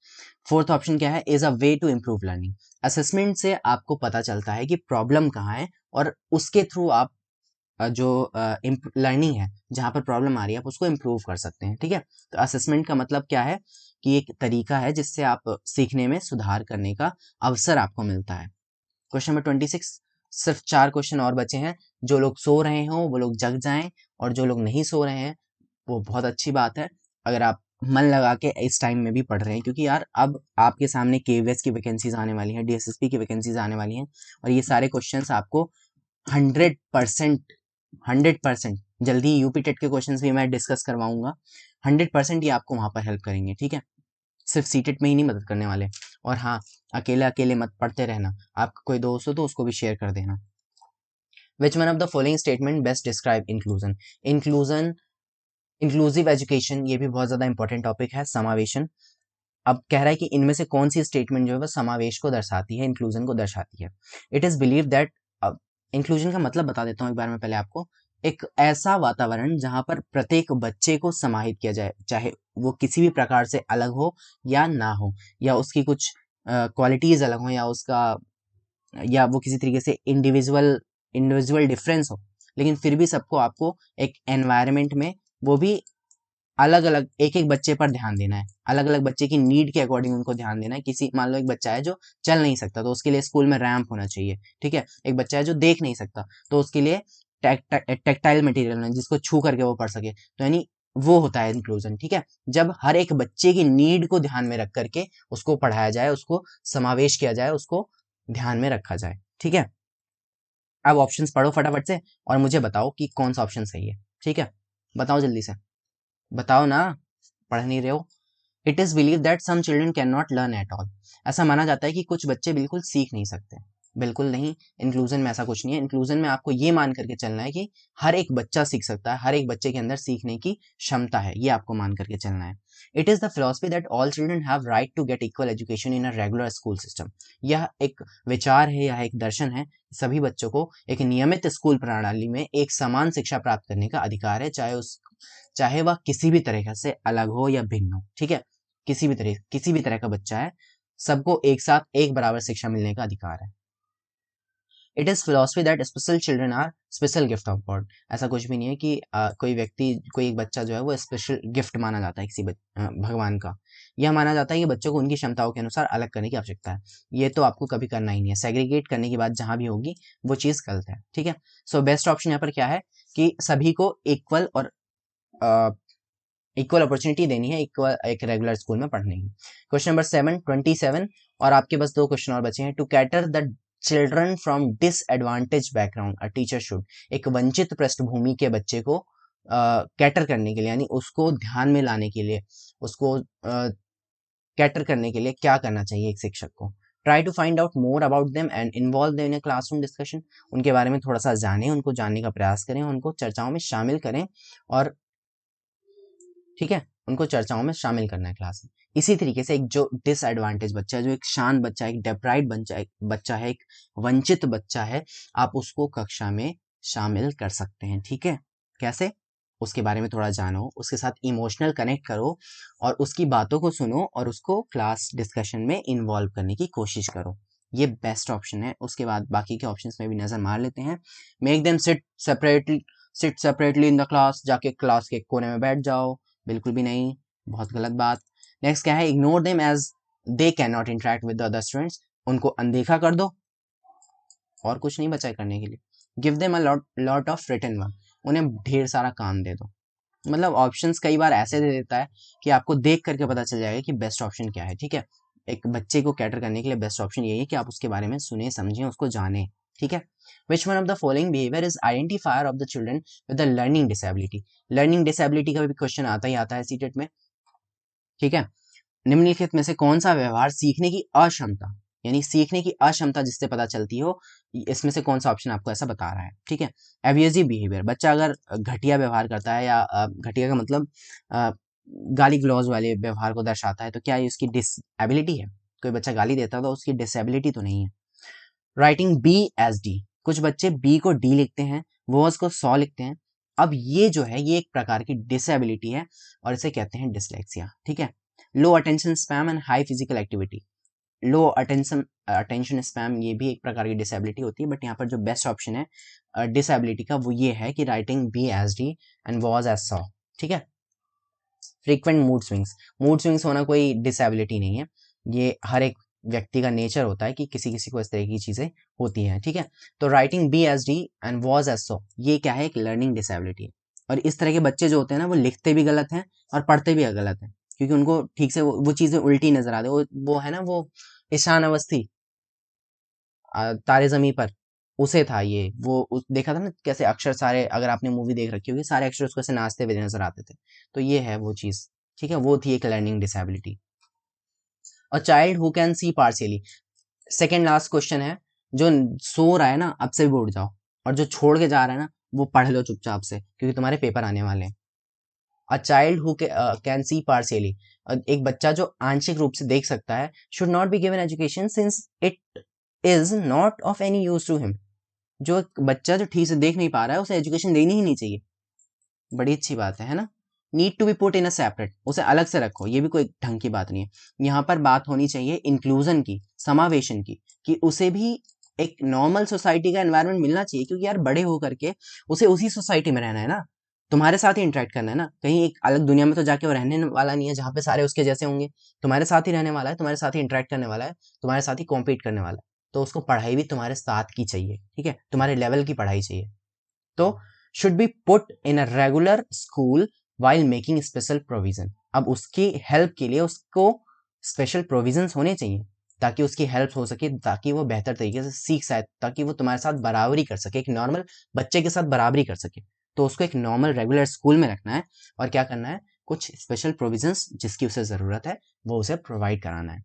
फोर्थ ऑप्शन क्या है, is a way to improve learning, assessment से आपको पता चलता है कि प्रॉब्लम कहाँ है और उसके थ्रू आप जो लर्निंग है जहाँ पर प्रॉब्लम आ रही है आप उसको इम्प्रूव कर सकते हैं, ठीक है। तो असेसमेंट का मतलब क्या है कि एक तरीका है जिससे आप सीखने में सुधार करने का अवसर आपको मिलता है। क्वेश्चन नंबर 26, सिर्फ 4 क्वेश्चन और बचे हैं। जो लोग सो रहे हो वो लोग जग जाएं, और जो लोग नहीं सो रहे हैं वो बहुत अच्छी बात है अगर आप मन लगा के इस टाइम में भी पढ़ रहे हैं, क्योंकि यार अब आपके सामने केवीएस की वैकेंसीज आने वाली हैं, डीएसएसपी की वैकेंसीज आने वाली हैं, और ये सारे क्वेश्चंस आपको 100% 100% जल्दी यूपी टेट के क्वेश्चंस भी मैं डिस्कस करवाऊंगा। 100% ये आपको वहां पर हेल्प करेंगे, ठीक है। सिर्फ सीटेट में ही नहीं मदद करने वाले। और हाँ, अकेले अकेले मत पढ़ते रहना, आपका कोई दोस्त हो तो उसको भी शेयर कर देना। विच one of the following statement best describe inclusion, inclusion inclusive education, ये भी बहुत ज्यादा इंपॉर्टेंट टॉपिक है, समावेशन। अब कह रहा है कि इनमें से कौन सी स्टेटमेंट जो है वो समावेश को दर्शाती है, इंक्लूजन को दर्शाती है। It is believe that, inclusion का मतलब बता देता हूँ एक बार मैं पहले आपको, एक ऐसा वातावरण जहां पर प्रत्येक बच्चे को समाहित किया जाए, चाहे वो किसी भी प्रकार से अलग हो या ना हो, या उसकी कुछ क्वालिटीज अलग हो, या उसका, या वो किसी तरीके से इंडिविजुअल इंडिविजुअल डिफरेंस हो, लेकिन फिर भी सबको आपको एक एनवायरनमेंट में, वो भी अलग अलग एक एक बच्चे पर ध्यान देना है, अलग अलग बच्चे की नीड के अकॉर्डिंग उनको ध्यान देना है। किसी, मान लो एक बच्चा है जो चल नहीं सकता तो उसके लिए स्कूल में रैंप होना चाहिए, ठीक है। एक बच्चा है जो देख नहीं सकता तो उसके लिए टेक्टाइल मटेरियल जिसको छू करके वो पढ़ सके, तो यानी वो होता है इंक्लूजन, ठीक है। जब हर एक बच्चे की नीड को ध्यान में रख करके उसको पढ़ाया जाए, उसको समावेश किया जाए, उसको ध्यान में रखा जाए, ठीक है। अब ऑप्शंस पढ़ो फटाफट से और मुझे बताओ कि कौन सा ऑप्शन सही है, ठीक है। बताओ जल्दी से, बताओ ना, पढ़ नहीं रहे हो। It is believe that some children can not learn at all, ऐसा माना जाता है कि कुछ बच्चे बिल्कुल सीख नहीं सकते। बिल्कुल नहीं, इंक्लूजन में ऐसा कुछ नहीं है। इंक्लूजन में आपको ये मान करके चलना है कि हर एक बच्चा सीख सकता है, हर एक बच्चे के अंदर सीखने की क्षमता है, ये आपको मान करके चलना है। It is the philosophy that all children have right to get equal education in a regular school system, यह एक विचार है, यह एक दर्शन है, सभी बच्चों को एक नियमित स्कूल प्रणाली में एक समान शिक्षा प्राप्त करने का अधिकार है, चाहे वह किसी भी तरह से अलग हो या भिन्न हो, ठीक है। किसी भी तरह का बच्चा है, सबको एक साथ एक बराबर शिक्षा मिलने का अधिकार है। It is philosophy that special children are special gift of God, ऐसा कुछ भी नहीं है कि कोई व्यक्ति, कोई एक बच्चा जो है वो स्पेशल गिफ्ट माना जाता है किसी भगवान का। यह माना जाता है कि बच्चों को उनकी क्षमताओं के अनुसार अलग करने की आवश्यकता है, ये तो आपको कभी करना ही नहीं है। सेग्रीगेट करने की बात जहां भी होगी वो चीज गलत है, ठीक है। सो बेस्ट ऑप्शन यहाँ पर क्या है कि सभी को इक्वल और इक्वल अपॉर्चुनिटी देनी है, इक्वल एक रेगुलर स्कूल में पढ़ने की। क्वेश्चन नंबर 27, और आपके पास 2 क्वेश्चन और बचे हैं। To cater the children from disadvantage background a teacher should, एक वंचित पृष्ठभूमि के बच्चे को कैटर करने के लिए, यानी उसको ध्यान में लाने के लिए, उसको कैटर करने के लिए क्या करना चाहिए एक शिक्षक को। Try to find out more about them and involve them in classroom discussion, उनके बारे में थोड़ा सा जानें, उनको जानने का प्रयास करें, उनको चर्चाओं में शामिल करें, और ठीक है, उनको चर्चाओं में शामिल करना है क्लास में। इसी तरीके से एक जो डिसएडवांटेज बच्चा है, जो एक शांत बच्चा है, एक डेप्राइड बच्चा है, एक वंचित बच्चा है, आप उसको कक्षा में शामिल कर सकते हैं, ठीक है। कैसे, उसके बारे में थोड़ा जानो, उसके साथ इमोशनल कनेक्ट करो, और उसकी बातों को सुनो, और उसको क्लास डिस्कशन में इन्वॉल्व करने की कोशिश करो। ये बेस्ट ऑप्शन है। उसके बाद बाकी के ऑप्शंस में भी नजर मार लेते हैं। Make them sit separately in the class, जाके क्लास के कोने में बैठ जाओ, बिल्कुल भी नहीं, बहुत गलत बात। नेक्स्ट क्या है, ignore them as they can not interact with other students, उनको अनदेखा कर दो, और कुछ नहीं बचा है करने के लिए। Give them a lot of written work, उन्हें ढेर सारा काम दे दो। मतलब ऑप्शंस कई बार ऐसे दे देता है कि आपको देख करके पता चल जाएगा कि बेस्ट ऑप्शन क्या है, ठीक है। एक बच्चे को कैटर करने के लिए बेस्ट ऑप्शन यही है कि आप उसके बारे में सुने, समझें, उसको जाने, ठीक है। विच one of the following behaviour is identifier of the children with the learning disability, learning disability का भी क्वेश्चन आता ही आता है सीटेट में, ठीक है। निम्नलिखित में से कौन सा व्यवहार सीखने की अक्षमता, यानी सीखने की अक्षमता जिससे पता चलती हो, इसमें से कौन सा ऑप्शन आपको ऐसा बता रहा है, ठीक है। एब्यूजिव बिहेवियर, बच्चा अगर घटिया व्यवहार करता है या घटिया का मतलब गाली ग्लौज वाले व्यवहार को दर्शाता है, तो क्या ये उसकी डिसेबिलिटी है? कोई बच्चा गाली देता है तो उसकी डिसेबिलिटी तो नहीं है। राइटिंग बी एज डी, कुछ बच्चे बी को डी लिखते हैं, वॉज को सॉ लिखते हैं। अब ये जो है ये एक प्रकार की डिसेबिलिटी है और इसे कहते हैं डिसलेक्सिया, ठीक है। Low attention span and high physical activity, low attention span ये भी एक प्रकार की डिसेबिलिटी होती है, बट यहाँ पर जो बेस्ट ऑप्शन है डिसेबिलिटी का वो ये है कि writing b as d and was as saw, ठीक है। फ्रीक्वेंट मूड स्विंग्स होना कोई डिसेबिलिटी नहीं है, ये हर एक व्यक्ति का नेचर होता है कि किसी किसी को इस तरह की चीजें होती हैं, ठीक है। तो writing B S D and was S so ये क्या है, एक लर्निंग डिसेबिलिटी है। और इस तरह के बच्चे जो होते हैं ना वो लिखते भी गलत हैं और पढ़ते भी गलत हैं, क्योंकि उनको ठीक से वो चीजें उल्टी नजर आती है। वो है ना वो ईशान अवस्थी तारे जमी पर, उसे था ये, देखा था ना कैसे अक्षर सारे, अगर आपने मूवी देख रखी होगी, सारे अक्षर उसको ऐसे नाचते हुए नजर आते थे। तो ये है वो चीज, ठीक है, वो थी एक लर्निंग डिसेबिलिटी। और child who can see partially, second last question है, जो सो रहा है ना अब से भी उठ जाओ, और जो छोड़ के जा रहा है ना वो पढ़ लो चुपचाप से, क्योंकि तुम्हारे पेपर आने वाले हैं। A child who can see partially, एक बच्चा जो आंशिक रूप से देख सकता है, should not be given education since it is not of any use to him, जो एक बच्चा जो ठीक से देख नहीं पा रहा है उसे एजुकेशन देनी ही नहीं चाहिए। बड़ी अच्छी बात है ना। Need to be put in a separate, उसे अलग से रखो, ये भी कोई ढंग की बात नहीं है। यहाँ पर बात होनी चाहिए इंक्लूजन की, समावेशन की, कि उसे भी एक नॉर्मल सोसाइटी का एनवायरनमेंट मिलना चाहिए, क्योंकि यार बड़े हो करके उसे उसी सोसाइटी में रहना है ना, तुम्हारे साथ ही इंटरेक्ट करना है ना, कहीं एक अलग दुनिया में तो जाके वो रहने वाला नहीं है जहाँ पे सारे उसके जैसे होंगे। तुम्हारे साथ ही रहने वाला है, तुम्हारे साथ ही इंटरेक्ट करने वाला है, तुम्हारे साथ ही कॉम्पीट करने वाला है, तो उसको पढ़ाई भी तुम्हारे साथ की चाहिए, ठीक है, तुम्हारे लेवल की पढ़ाई चाहिए। तो should be put in a regular school while making special provision, अब उसकी हेल्प के लिए उसको स्पेशल प्रोविजंस होने चाहिए, ताकि उसकी हेल्प हो सके, ताकि वो बेहतर तरीके से सीख सके, ताकि वो तुम्हारे साथ बराबरी कर सके, एक नॉर्मल बच्चे के साथ बराबरी कर सके। तो उसको एक नॉर्मल रेगुलर स्कूल में रखना है, और क्या करना है, कुछ स्पेशल प्रोविजंस जिसकी उसे जरूरत है वो उसे प्रोवाइड कराना है।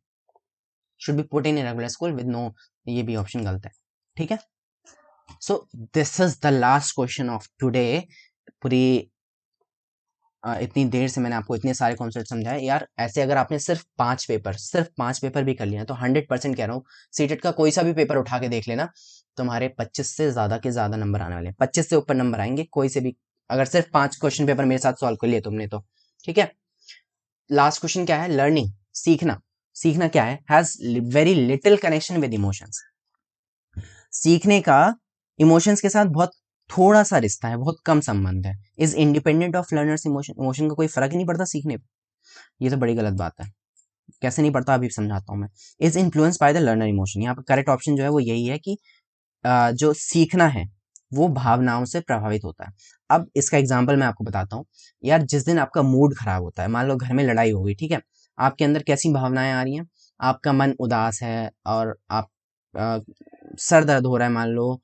Should be put in regular school with no, ये भी ऑप्शन गलत है, ठीक है। So this is the last question of today. पूरी इतनी देर से मैंने आपको इतने सारे कॉन्सेप्ट समझाए यार, ऐसे अगर आपने सिर्फ पांच पेपर भी कर लिया तो 100% कह रहा हूँ, सीटेट का कोई सा भी पेपर उठा के देख लेना, तुम्हारे 25 से ज्यादा के ज्यादा नंबर आने वाले हैं, 25 से ऊपर नंबर आएंगे कोई से भी, अगर सिर्फ 5 क्वेश्चन पेपर मेरे साथ सॉल्व कर लिए तुमने तो, ठीक है। लास्ट क्वेश्चन क्या है, लर्निंग, सीखना। सीखना क्या है, has very little connection with emotions, सीखने का इमोशंस के साथ बहुत थोड़ा सा रिश्ता है, बहुत कम संबंध है। Is independent of learners emotion, emotion का कोई फर्क ही नहीं पड़ता सीखने पे, ये तो बड़ी गलत बात है। कैसे नहीं पड़ता अभी समझाता हूँ मैं। Is influence by the learner emotion, यहाँ पर करेक्ट ऑप्शन जो है वो यही है कि जो सीखना है वो भावनाओं से प्रभावित होता है। अब इसका एग्जाम्पल मैं आपको बताता हूँ। यार जिस दिन आपका मूड खराब होता है, मान लो घर में लड़ाई हो गई, ठीक है, आपके अंदर कैसी भावनाएं आ रही हैं, आपका मन उदास है और आप सर दर्द हो रहा है, मान लो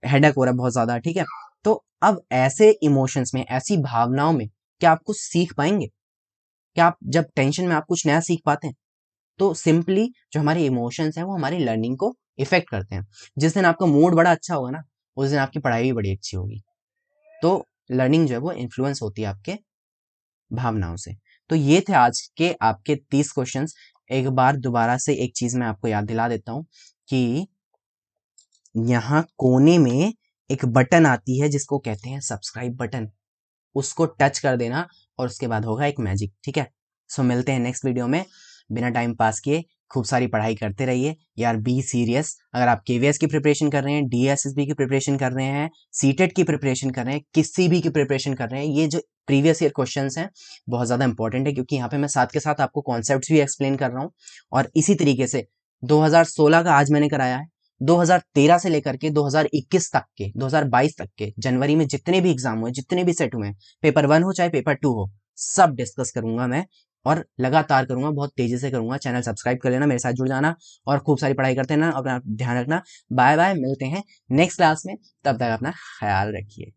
हेडेक हो रहा है बहुत ज्यादा, ठीक है। तो अब ऐसे इमोशंस में, ऐसी भावनाओं में क्या आप कुछ सीख पाएंगे? क्या आप जब टेंशन में आप कुछ नया सीख पाते हैं? तो सिंपली जो हमारे इमोशंस हैं वो हमारी लर्निंग को इफेक्ट करते हैं। जिस दिन आपका मूड बड़ा अच्छा होगा ना, उस दिन आपकी पढ़ाई भी बड़ी अच्छी होगी। तो लर्निंग जो है वो इन्फ्लुएंस होती है आपके भावनाओं से। तो ये थे आज के आपके 30 क्वेश्चंस। एक बार दोबारा से एक चीज मैं आपको याद दिला देता हूँ कि यहाँ कोने में एक बटन आती है जिसको कहते हैं सब्सक्राइब बटन, उसको टच कर देना और उसके बाद होगा एक मैजिक, ठीक है। सो मिलते हैं नेक्स्ट वीडियो में। बिना टाइम पास किए खूब सारी पढ़ाई करते रहिए यार, बी सीरियस। अगर आप केवीएस की प्रिपरेशन कर रहे हैं, डीएसएसबी की प्रिपरेशन कर रहे हैं, सीटेट की प्रिपरेशन कर रहे हैं, किसी भी की प्रिपरेशन कर रहे हैं, ये जो प्रीवियस ईयर क्वेश्चंस हैं बहुत ज़्यादा इंपॉर्टेंट है, क्योंकि यहाँ पे मैं साथ के साथ आपको कॉन्सेप्ट्स भी एक्सप्लेन कर रहा हूँ। और इसी तरीके से 2016 का आज मैंने कराया है, 2013 से लेकर के 2021 तक के, 2022 तक के जनवरी में जितने भी एग्जाम हुए, जितने भी सेट हुए, पेपर 1 हो चाहे पेपर 2 हो, सब डिस्कस करूंगा मैं, और लगातार करूंगा, बहुत तेजी से करूंगा। चैनल सब्सक्राइब कर लेना, मेरे साथ जुड़ जाना और खूब सारी पढ़ाई करते रहना, अपना ध्यान रखना। बाय बाय, मिलते हैं नेक्स्ट क्लास में, तब तक अपना ख्याल रखिए।